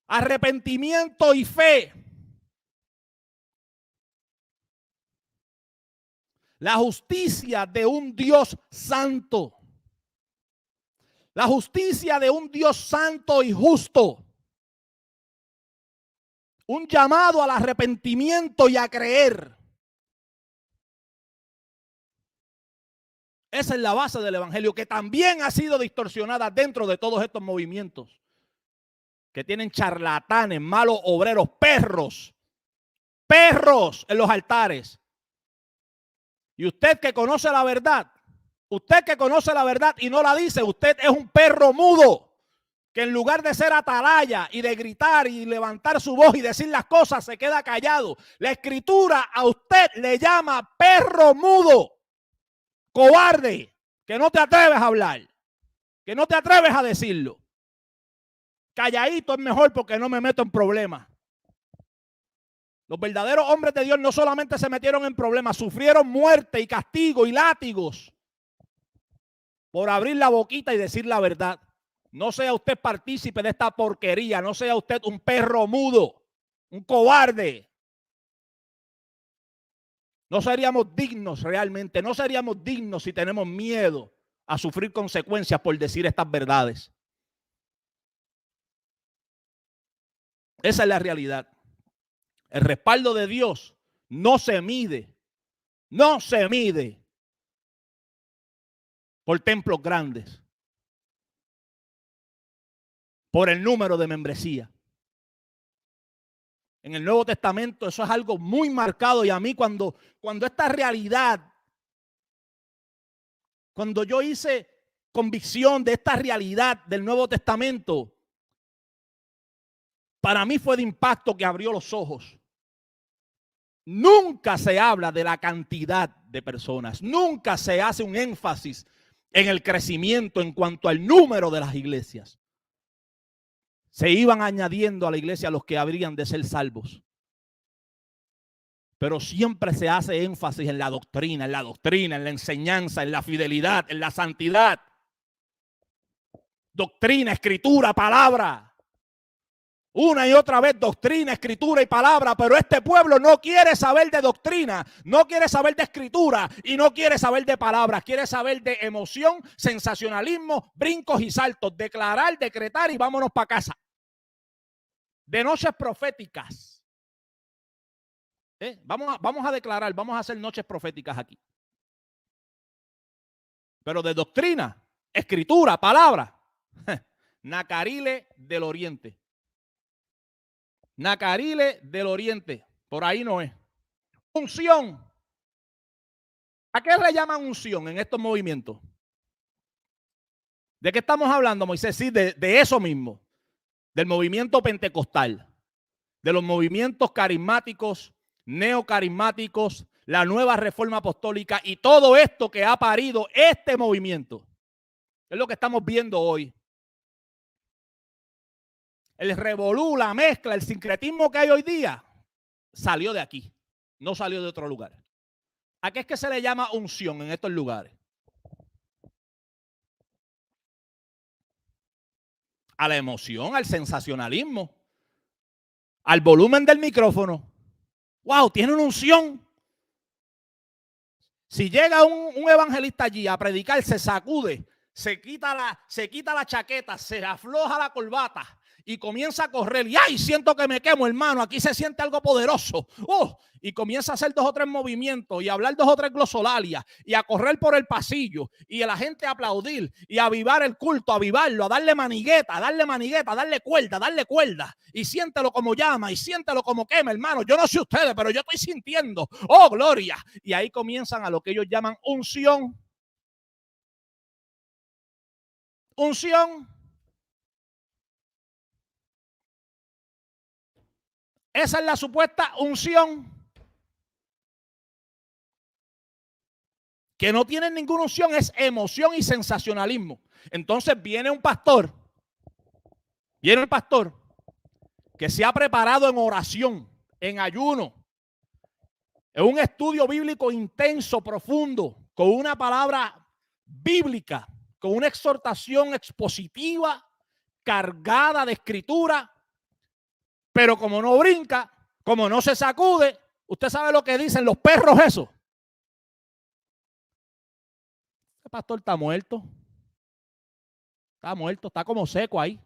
Arrepentimiento y fe. La justicia de un Dios santo. La justicia de un Dios santo y justo. Un llamado al arrepentimiento y a creer. Esa es la base del evangelio, que también ha sido distorsionada dentro de todos estos movimientos que tienen charlatanes, malos obreros, perros en los altares. Y usted que conoce la verdad y no la dice, usted es un perro mudo que en lugar de ser atalaya y de gritar y levantar su voz y decir las cosas, se queda callado. La escritura a usted le llama perro mudo, cobarde, que no te atreves a hablar, que no te atreves a decirlo. Calladito es mejor porque no me meto en problemas. Los verdaderos hombres de Dios no solamente se metieron en problemas, sufrieron muerte y castigo y látigos por abrir la boquita y decir la verdad. No sea usted partícipe de esta porquería, no sea usted un perro mudo, un cobarde. No seríamos dignos realmente, no seríamos dignos si tenemos miedo a sufrir consecuencias por decir estas verdades. Esa es la realidad. El respaldo de Dios no se mide por templos grandes, por el número de membresía. En el Nuevo Testamento eso es algo muy marcado, y a mí cuando esta realidad, cuando yo hice convicción de esta realidad del Nuevo Testamento, para mí fue de impacto que abrió los ojos. Nunca se habla de la cantidad de personas, nunca se hace un énfasis en el crecimiento en cuanto al número de las iglesias. Se iban añadiendo a la iglesia los que habrían de ser salvos. Pero siempre se hace énfasis en la doctrina, en la enseñanza, en la fidelidad, en la santidad. Doctrina, escritura, palabra. Una y otra vez doctrina, escritura y palabra, pero este pueblo no quiere saber de doctrina, no quiere saber de escritura y no quiere saber de palabras, quiere saber de emoción, sensacionalismo, brincos y saltos, declarar, decretar y vámonos para casa. De noches proféticas. Vamos a declarar, vamos a hacer noches proféticas aquí. Pero de doctrina, escritura, palabra, Nacarile del Oriente. Nacarile del Oriente, por ahí no es. Unción. ¿A qué le llaman unción en estos movimientos? ¿De qué estamos hablando, Moisés? Sí, de eso mismo, del movimiento pentecostal, de los movimientos carismáticos, neocarismáticos, la nueva reforma apostólica y todo esto que ha parido este movimiento. Es lo que estamos viendo hoy. El revolú, la mezcla, el sincretismo que hay hoy día salió de aquí, no salió de otro lugar. ¿A qué es que se le llama unción en estos lugares? A la emoción, al sensacionalismo. al volumen del micrófono. ¡Wow! Tiene una unción. Si llega un evangelista allí a predicar, se sacude, se quita la chaqueta, se afloja la corbata y comienza a correr. Y ¡ay! Siento que me quemo, hermano. Aquí se siente algo poderoso. ¡Oh! Y comienza a hacer 2 o 3 movimientos y a hablar 2 o 3 glosolalias y a correr por el pasillo y a la gente a aplaudir y a avivar el culto, a avivarlo, a darle manigueta, a darle cuerda y siéntelo como llama y siéntelo como quema, hermano. Yo no sé ustedes, pero yo estoy sintiendo, ¡oh, gloria! Y ahí comienzan a lo que ellos llaman unción. Unción. Esa es la supuesta unción. Que no tienen ninguna unción, es emoción y sensacionalismo. Entonces viene un pastor que se ha preparado en oración, en ayuno, en un estudio bíblico intenso, profundo, con una palabra bíblica, con una exhortación expositiva, cargada de escritura, pero como no brinca, como no se sacude, usted sabe lo que dicen los perros eso. El pastor está muerto. Está muerto, está como seco ahí.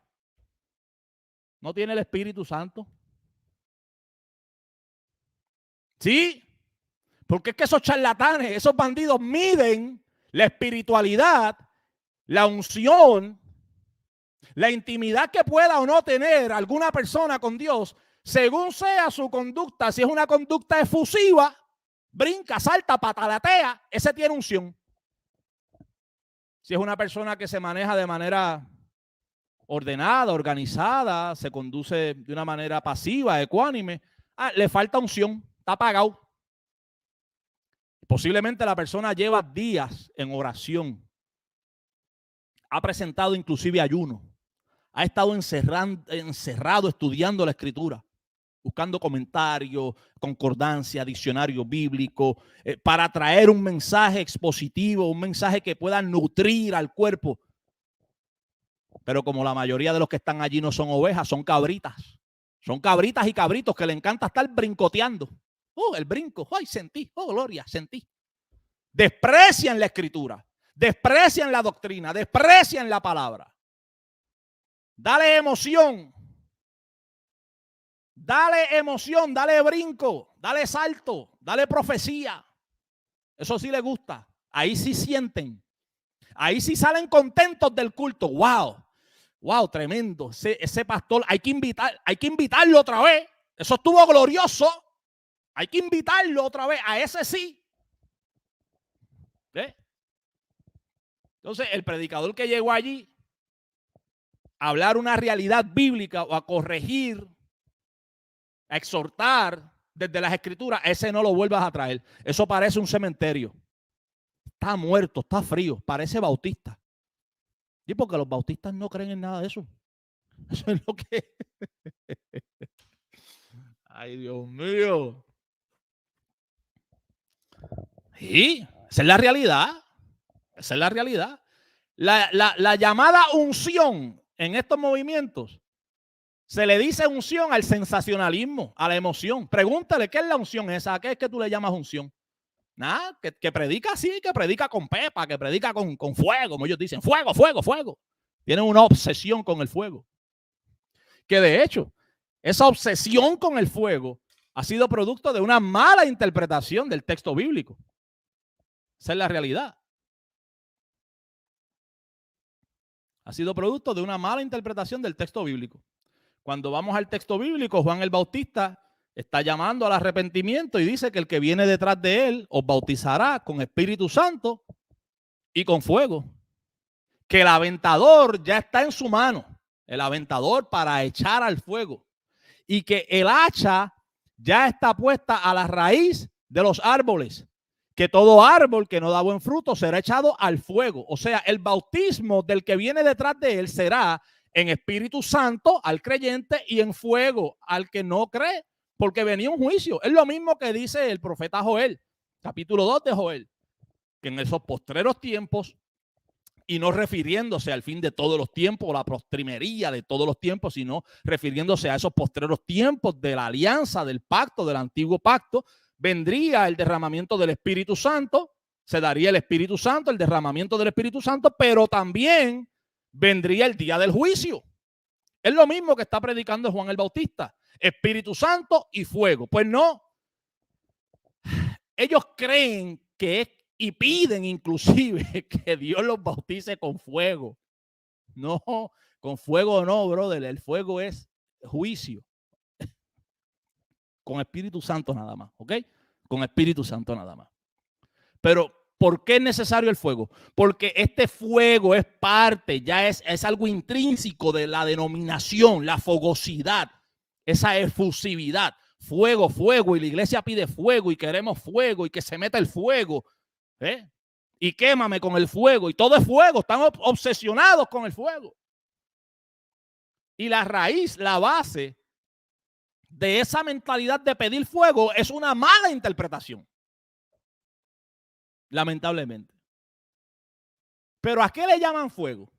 No tiene el Espíritu Santo. Sí, porque es que esos charlatanes, esos bandidos miden la espiritualidad, la unción, la intimidad que pueda o no tener alguna persona con Dios, según sea su conducta. Si es una conducta efusiva, brinca, salta, patalatea, ese tiene unción. Si es una persona que se maneja de manera ordenada, organizada, se conduce de una manera pasiva, ecuánime, le falta unción, está apagado. Posiblemente la persona lleva días en oración, ha presentado inclusive ayuno, ha estado encerrado estudiando la escritura, buscando comentarios, concordancia, diccionario bíblico, para traer un mensaje expositivo, un mensaje que pueda nutrir al cuerpo. Pero como la mayoría de los que están allí no son ovejas, son cabritas. Son cabritas y cabritos que le encanta estar brincoteando. Oh, el brinco. Ay, sentí. Oh, gloria, sentí. Desprecian la escritura, desprecian la doctrina, desprecian la palabra. Dale emoción. Dale emoción, dale brinco, dale salto, dale profecía. Eso sí le gusta. Ahí sí sienten. Ahí sí salen contentos del culto. ¡Wow! ¡Wow! Tremendo. Ese pastor hay que invitarlo otra vez. Eso estuvo glorioso. Hay que invitarlo otra vez. A ese sí. ¿Eh? Entonces, el predicador que llegó allí a hablar una realidad bíblica o a corregir, a exhortar desde las escrituras, ese no lo vuelvas a traer. Eso parece un cementerio. Está muerto, está frío, parece bautista. Y porque los bautistas no creen en nada de eso. Eso es lo que... Ay, Dios mío. Sí, esa es la realidad. Esa es la realidad. La llamada unción en estos movimientos, se le dice unción al sensacionalismo, a la emoción. Pregúntale, ¿qué es la unción esa? ¿A qué es que tú le llamas unción? Nada, que predica así, que predica con pepa, que predica con fuego, como ellos dicen, fuego, fuego, fuego. Tienen una obsesión con el fuego. Que de hecho, esa obsesión con el fuego ha sido producto de una mala interpretación del texto bíblico. Esa es la realidad. Ha sido producto de una mala interpretación del texto bíblico. Cuando vamos al texto bíblico, Juan el Bautista está llamando al arrepentimiento y dice que el que viene detrás de él os bautizará con Espíritu Santo y con fuego. Que el aventador ya está en su mano, el aventador para echar al fuego. Y que el hacha ya está puesta a la raíz de los árboles. Que todo árbol que no da buen fruto será echado al fuego. O sea, el bautismo del que viene detrás de él será en Espíritu Santo al creyente y en fuego al que no cree, porque venía un juicio. Es lo mismo que dice el profeta Joel, capítulo 2 de Joel, que en esos postreros tiempos y no refiriéndose al fin de todos los tiempos, la postrimería de todos los tiempos, sino refiriéndose a esos postreros tiempos de la alianza, del pacto, del antiguo pacto. Vendría el derramamiento del Espíritu Santo, se daría el Espíritu Santo, el derramamiento del Espíritu Santo, pero también vendría el día del juicio. Es lo mismo que está predicando Juan el Bautista, Espíritu Santo y fuego. Pues no, ellos creen que es, y piden inclusive que Dios los bautice con fuego. No, con fuego no, brother, el fuego es juicio. Con Espíritu Santo nada más, ¿ok? Con Espíritu Santo nada más. Pero, ¿por qué es necesario el fuego? Porque este fuego es parte, ya es algo intrínseco de la denominación, la fogosidad, esa efusividad. Fuego, fuego, y la iglesia pide fuego y queremos fuego y que se meta el fuego, ¿eh? Y quémame con el fuego, y todo es fuego, están obsesionados con el fuego. Y la raíz, la base de esa mentalidad de pedir fuego es una mala interpretación, lamentablemente. Pero ¿a qué le llaman fuego?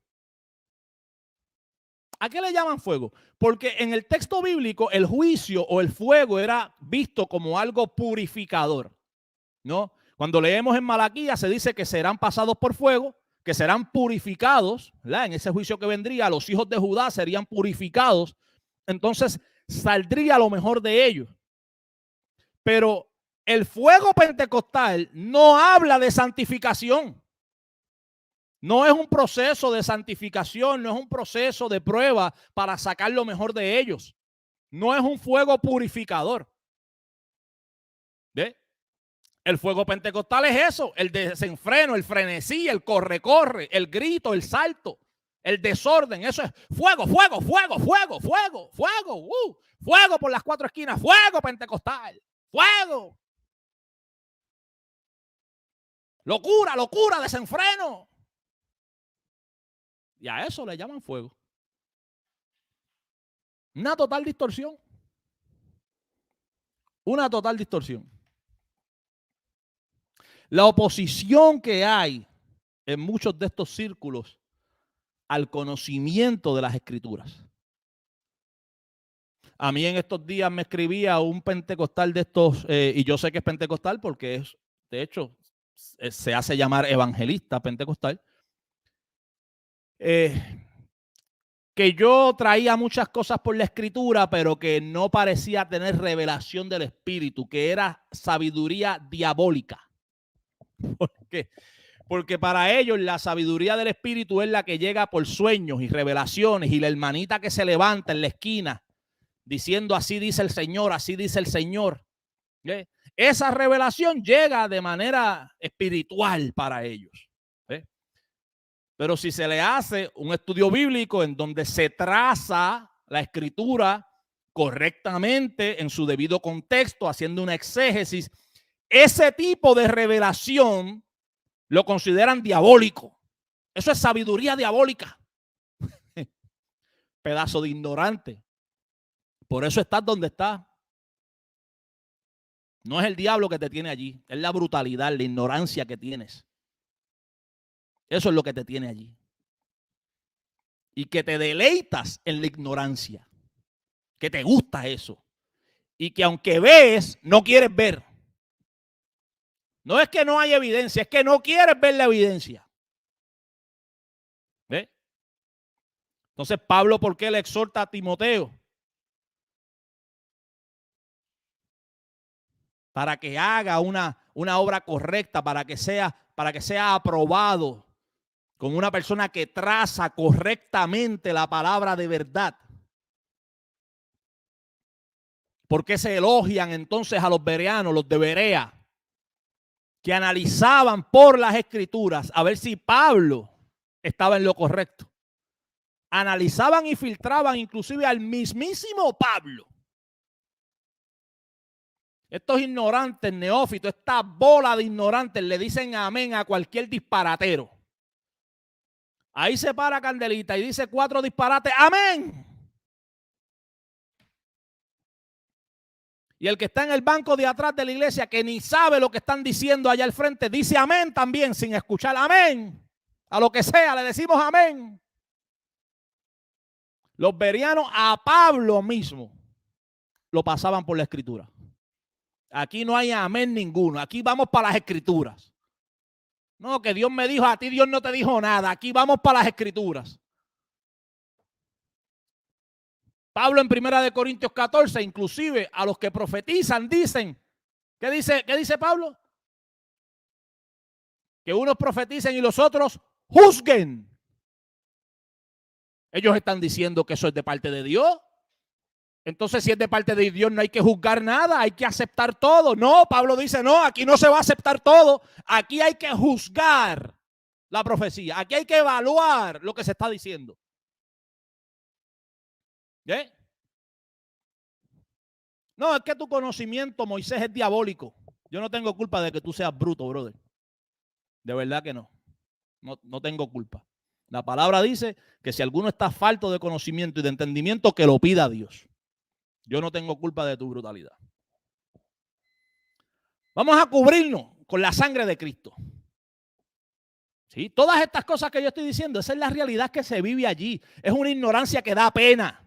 ¿A qué le llaman fuego? Porque en el texto bíblico el juicio o el fuego era visto como algo purificador, ¿no? Cuando leemos en Malaquías se dice que serán pasados por fuego, que serán purificados, ¿verdad? En ese juicio que vendría, los hijos de Judá serían purificados, entonces saldría lo mejor de ellos. Pero el fuego pentecostal no habla de santificación. No es un proceso de santificación, no es un proceso de prueba para sacar lo mejor de ellos. No es un fuego purificador. ¿Ve? El fuego pentecostal es eso, el desenfreno, el frenesí, el corre-corre, el grito, el salto, el desorden. Eso es fuego, fuego, fuego, fuego, fuego, fuego, fuego por las cuatro esquinas, fuego pentecostal, fuego. Locura, locura, desenfreno. Y a eso le llaman fuego. Una total distorsión. Una total distorsión. La oposición que hay en muchos de estos círculos al conocimiento de las Escrituras. A mí en estos días me escribía un pentecostal de estos, y yo sé que es pentecostal porque es, de hecho, se hace llamar evangelista pentecostal, que yo traía muchas cosas por la Escritura, pero que no parecía tener revelación del Espíritu, que era sabiduría diabólica. ¿Por qué? Porque para ellos la sabiduría del Espíritu es la que llega por sueños y revelaciones, y la hermanita que se levanta en la esquina diciendo así dice el Señor, así dice el Señor. ¿Eh? Esa revelación llega de manera espiritual para ellos. ¿Eh? Pero si se le hace un estudio bíblico en donde se traza la Escritura correctamente en su debido contexto, haciendo una exégesis, ese tipo de revelación lo consideran diabólico. Eso es sabiduría diabólica. Pedazo de ignorante. Por eso estás donde estás. No es el diablo que te tiene allí, es la brutalidad, la ignorancia que tienes. Eso es lo que te tiene allí. Y que te deleitas en la ignorancia. Que te gusta eso. Y que aunque ves, no quieres ver. No es que no hay evidencia, es que no quieres ver la evidencia. ¿Ve? Entonces, Pablo, ¿por qué le exhorta a Timoteo? Para que haga una obra correcta, para que sea aprobado como una persona que traza correctamente la palabra de verdad. ¿Por qué se elogian entonces a los bereanos, los de Berea, que analizaban por las Escrituras a ver si Pablo estaba en lo correcto? Analizaban y filtraban inclusive al mismísimo Pablo. Estos ignorantes, neófitos, esta bola de ignorantes le dicen amén a cualquier disparatero. Ahí se para Candelita y dice 4 disparates, amén. Y el que está en el banco de atrás de la iglesia, que ni sabe lo que están diciendo allá al frente, dice amén también sin escuchar, amén. A lo que sea, le decimos amén. Los bereanos a Pablo mismo lo pasaban por la escritura. Aquí no hay amén ninguno. Aquí vamos para las escrituras. No, que Dios me dijo, a ti Dios no te dijo nada. Aquí vamos para las escrituras. Pablo en 1 Corintios 14, inclusive a los que profetizan dicen, ¿qué dice Pablo? Que unos profeticen y los otros juzguen. Ellos están diciendo que eso es de parte de Dios. Entonces, si es de parte de Dios, no hay que juzgar nada, hay que aceptar todo. No, Pablo dice, no, aquí no se va a aceptar todo. Aquí hay que juzgar la profecía. Aquí hay que evaluar lo que se está diciendo. ¿Eh? No, es que tu conocimiento, Moisés, es diabólico. Yo no tengo culpa de que tú seas bruto, brother. De verdad que no. No tengo culpa. La palabra dice que si alguno está falto de conocimiento y de entendimiento, que lo pida a Dios. Yo no tengo culpa de tu brutalidad. Vamos a cubrirnos con la sangre de Cristo. ¿Sí? Todas estas cosas que yo estoy diciendo, esa es la realidad que se vive allí. Es una ignorancia que da pena.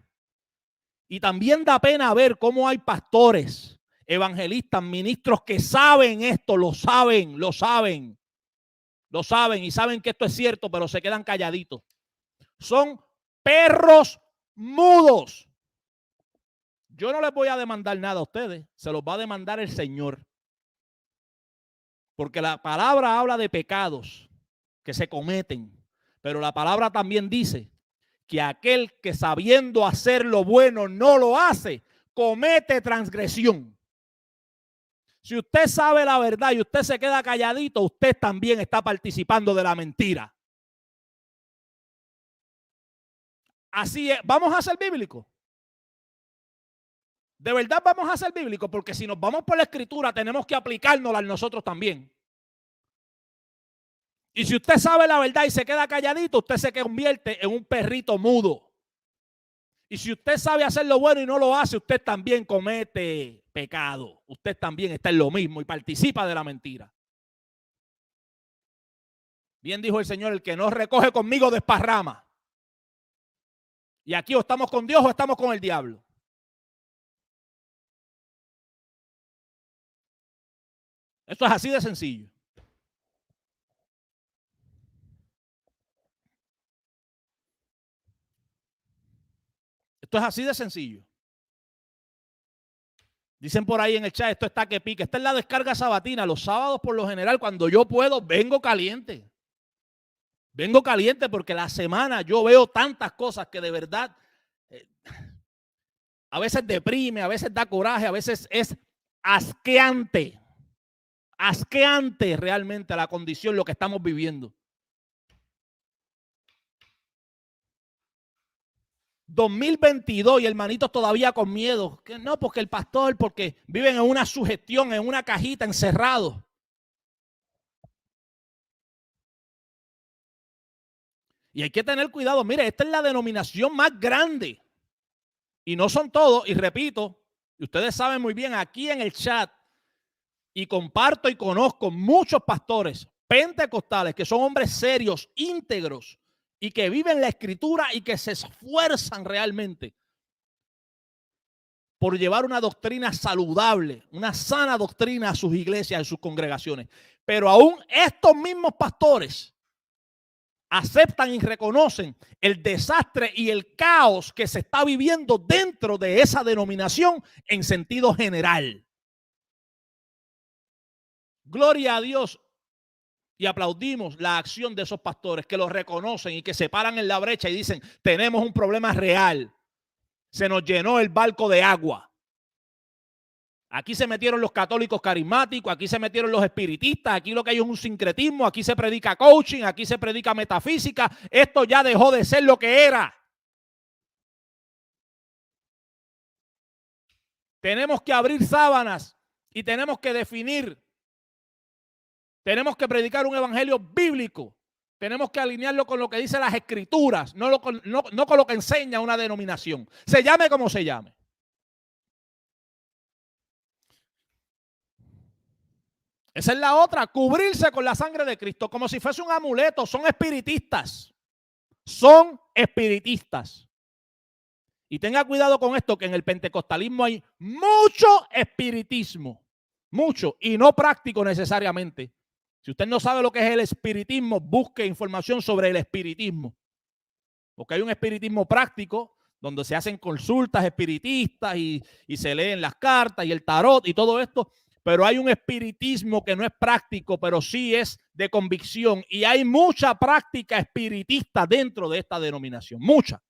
Y también da pena ver cómo hay pastores, evangelistas, ministros que saben esto, lo saben y saben que esto es cierto, pero se quedan calladitos. Son perros mudos. Yo no les voy a demandar nada a ustedes, se los va a demandar el Señor. Porque la palabra habla de pecados que se cometen, pero la palabra también dice que aquel que sabiendo hacer lo bueno no lo hace, comete transgresión. Si usted sabe la verdad y usted se queda calladito, usted también está participando de la mentira. Así es, vamos a ser bíblicos. De verdad vamos a ser bíblicos, porque si nos vamos por la escritura tenemos que aplicárnosla a nosotros también. Y si usted sabe la verdad y se queda calladito, usted se convierte en un perrito mudo. Y si usted sabe hacer lo bueno y no lo hace, usted también comete pecado. Usted también está en lo mismo y participa de la mentira. Bien dijo el Señor, el que no recoge conmigo desparrama. Y aquí o estamos con Dios o estamos con el diablo. Esto es así de sencillo. Esto es así de sencillo. Dicen por ahí en el chat, esto está que pique. Esta es la descarga sabatina. Los sábados, por lo general, cuando yo puedo, vengo caliente. Vengo caliente porque la semana yo veo tantas cosas que de verdad a veces deprime, a veces da coraje, a veces es asqueante. Asqueante realmente la condición, lo que estamos viviendo. 2022 y hermanitos todavía con miedo. Que no, porque el pastor, porque viven en una sugestión, en una cajita, encerrados. Y hay que tener cuidado. Mire, esta es la denominación más grande. Y no son todos, y repito, y ustedes saben muy bien aquí en el chat, y comparto y conozco muchos pastores pentecostales que son hombres serios, íntegros, y que viven la escritura y que se esfuerzan realmente por llevar una doctrina saludable, una sana doctrina a sus iglesias, a sus congregaciones. Pero aún estos mismos pastores aceptan y reconocen el desastre y el caos que se está viviendo dentro de esa denominación en sentido general. Gloria a Dios y aplaudimos la acción de esos pastores que lo reconocen y que se paran en la brecha y dicen, tenemos un problema real. Se nos llenó el barco de agua. Aquí se metieron los católicos carismáticos, aquí se metieron los espiritistas, aquí lo que hay es un sincretismo, aquí se predica coaching, aquí se predica metafísica. Esto ya dejó de ser lo que era. Tenemos que abrir sábanas y tenemos que definir. Tenemos que predicar un evangelio bíblico. Tenemos que alinearlo con lo que dicen las escrituras, no con lo que enseña una denominación. Se llame como se llame. Esa es la otra, cubrirse con la sangre de Cristo, como si fuese un amuleto. Son espiritistas. Son espiritistas. Y tenga cuidado con esto, que en el pentecostalismo hay mucho espiritismo. Mucho, y no práctico necesariamente. Si usted no sabe lo que es el espiritismo, busque información sobre el espiritismo. Porque hay un espiritismo práctico, donde se hacen consultas espiritistas y se leen las cartas y el tarot y todo esto. Pero hay un espiritismo que no es práctico, pero sí es de convicción. Y hay mucha práctica espiritista dentro de esta denominación. Mucha.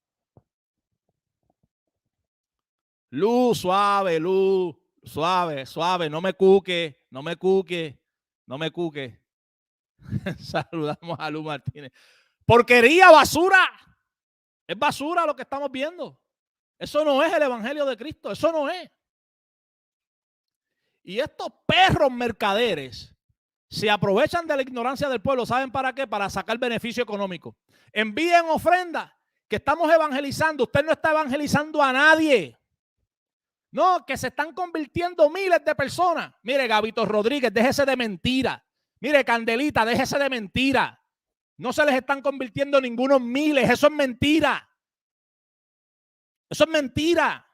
Luz, suave, luz, suave, suave. No me cuque, no me cuque, no me cuque. Saludamos a Luz Martínez. Porquería, basura. Es basura lo que estamos viendo. Eso no es el evangelio de Cristo. Eso no es. Y estos perros mercaderes se aprovechan de la ignorancia del pueblo. ¿Saben para qué? Para sacar beneficio económico. Envíen ofrendas que estamos evangelizando. Usted no está evangelizando a nadie. No, que se están convirtiendo miles de personas. Mire, Gabito Rodríguez, déjese de mentira. Mire, Candelita, déjese de mentira. No se les están convirtiendo ningunos miles. Eso es mentira. Eso es mentira.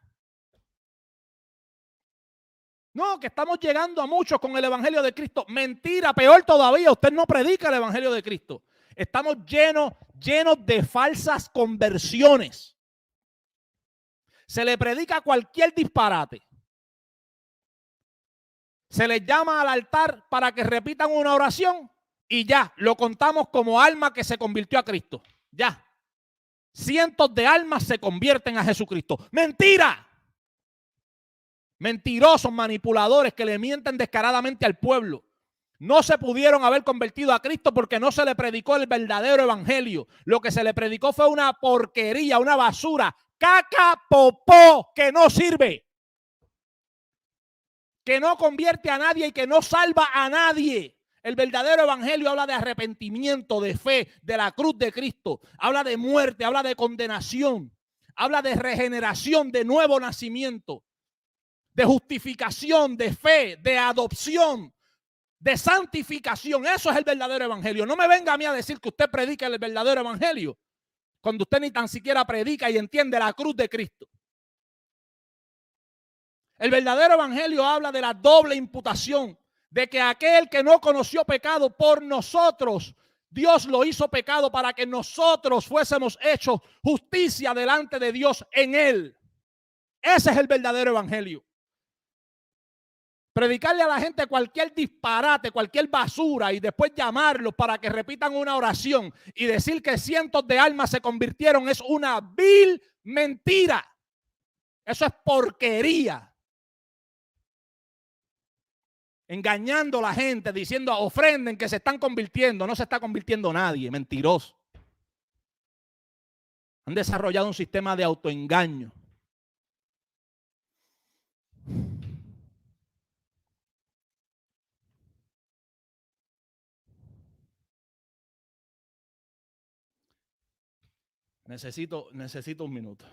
No, que estamos llegando a muchos con el evangelio de Cristo. Mentira, peor todavía. Usted no predica el evangelio de Cristo. Estamos llenos de falsas conversiones. Se le predica cualquier disparate. Se les llama al altar para que repitan una oración y ya, lo contamos como alma que se convirtió a Cristo. Ya. Cientos de almas se convierten a Jesucristo. ¡Mentira! Mentirosos, manipuladores que le mienten descaradamente al pueblo. No se pudieron haber convertido a Cristo porque no se le predicó el verdadero evangelio. Lo que se le predicó fue una porquería, una basura, caca, popó, que no sirve. Que no convierte a nadie y que no salva a nadie. El verdadero evangelio habla de arrepentimiento, de fe, de la cruz de Cristo. Habla de muerte, habla de condenación. Habla de regeneración, de nuevo nacimiento. De justificación, de fe, de adopción, de santificación. Eso es el verdadero evangelio. No me venga a mí a decir que usted predica el verdadero evangelio cuando usted ni tan siquiera predica y entiende la cruz de Cristo. El verdadero evangelio habla de la doble imputación, de que aquel que no conoció pecado por nosotros, Dios lo hizo pecado para que nosotros fuésemos hechos justicia delante de Dios en él. Ese es el verdadero evangelio. Predicarle a la gente cualquier disparate, cualquier basura y después llamarlos para que repitan una oración y decir que cientos de almas se convirtieron es una vil mentira. Eso es porquería. Engañando a la gente, diciendo ofrenden que se están convirtiendo. No se está convirtiendo nadie, mentiroso. Han desarrollado un sistema de autoengaño. Necesito un minuto.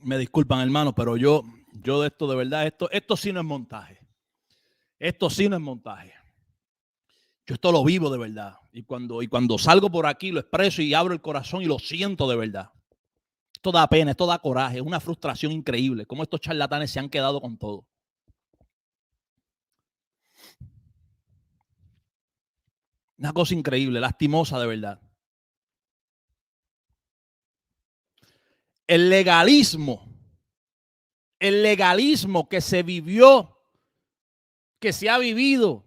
Me disculpan, hermano, pero yo de esto, de verdad, esto sí no es montaje. Esto sí no es montaje. Yo esto lo vivo de verdad. Y cuando salgo por aquí lo expreso y abro el corazón y lo siento de verdad. Esto da pena, esto da coraje, es una frustración increíble. Cómo estos charlatanes se han quedado con todo. Una cosa increíble, lastimosa de verdad. El legalismo que se vivió, que se ha vivido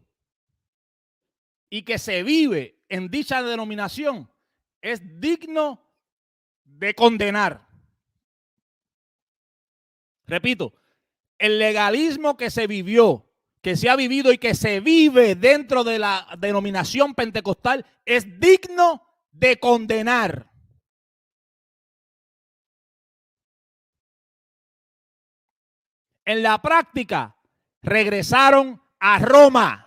y que se vive en dicha denominación es digno de condenar. Repito, el legalismo que se vivió, que se ha vivido y que se vive dentro de la denominación pentecostal es digno de condenar. En la práctica, regresaron a Roma.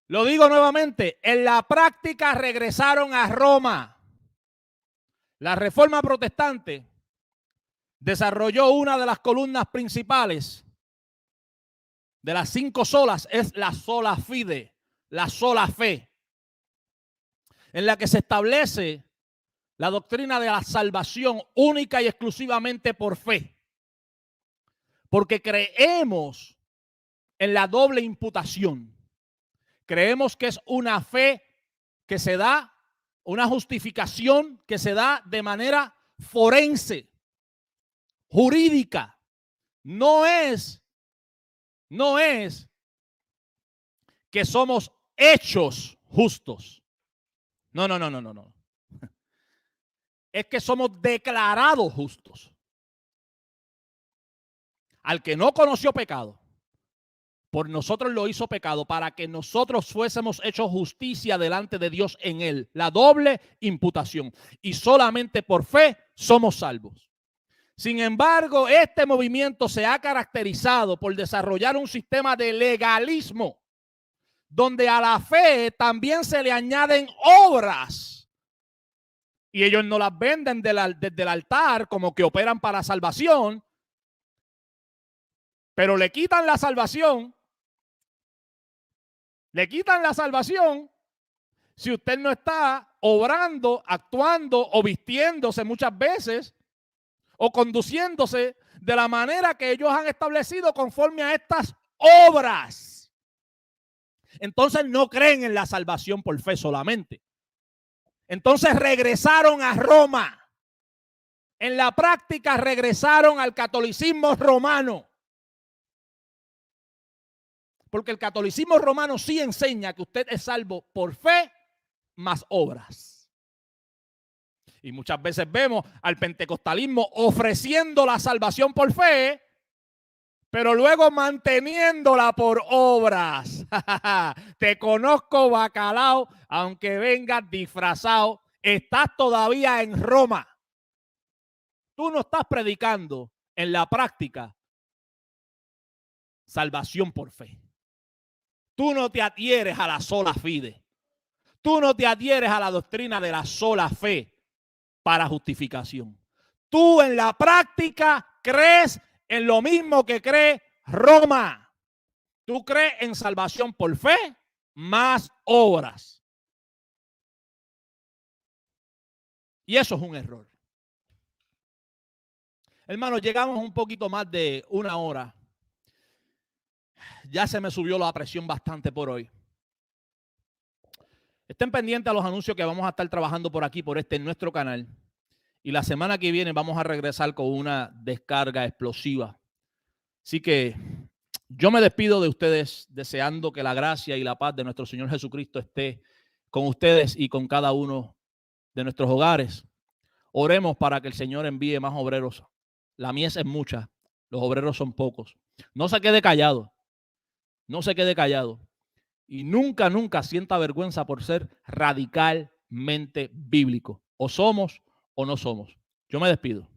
Lo digo nuevamente, en la práctica regresaron a Roma. La Reforma Protestante desarrolló una de las columnas principales de las 5 solas, es la sola fide, la sola fe, en la que se establece la doctrina de la salvación única y exclusivamente por fe. Porque creemos en la doble imputación. Creemos que es una fe que se da, una justificación que se da de manera forense, jurídica. No es que somos hechos justos. No. Es que somos declarados justos. Al que no conoció pecado, por nosotros lo hizo pecado para que nosotros fuésemos hechos justicia delante de Dios en él. La doble imputación. Y solamente por fe somos salvos. Sin embargo, este movimiento se ha caracterizado por desarrollar un sistema de legalismo, donde a la fe también se le añaden obras. Y ellos no las venden desde el altar como que operan para salvación, pero le quitan la salvación. Le quitan la salvación si usted no está obrando, actuando o vistiéndose muchas veces o conduciéndose de la manera que ellos han establecido conforme a estas obras. Entonces no creen en la salvación por fe solamente. Entonces regresaron a Roma. En la práctica regresaron al catolicismo romano. Porque el catolicismo romano sí enseña que usted es salvo por fe más obras. Y muchas veces vemos al pentecostalismo ofreciendo la salvación por fe, pero luego manteniéndola por obras. Te conozco, bacalao, aunque vengas disfrazado, estás todavía en Roma. Tú no estás predicando en la práctica salvación por fe. Tú no te adhieres a la sola fide. Tú no te adhieres a la doctrina de la sola fe para justificación. Tú en la práctica crees en lo mismo que cree Roma. Tú crees en salvación por fe más obras. Y eso es un error. Hermanos, llegamos un poquito más de 1 hora. Ya se me subió la presión bastante por hoy. Estén pendientes a los anuncios que vamos a estar trabajando por aquí, por en nuestro canal. Y la semana que viene vamos a regresar con una descarga explosiva. Así que yo me despido de ustedes deseando que la gracia y la paz de nuestro Señor Jesucristo esté con ustedes y con cada uno de nuestros hogares. Oremos para que el Señor envíe más obreros. La mies es mucha, los obreros son pocos. No se quede callado. No se quede callado. Y nunca sienta vergüenza por ser radicalmente bíblico. O somos o no somos. Yo me despido.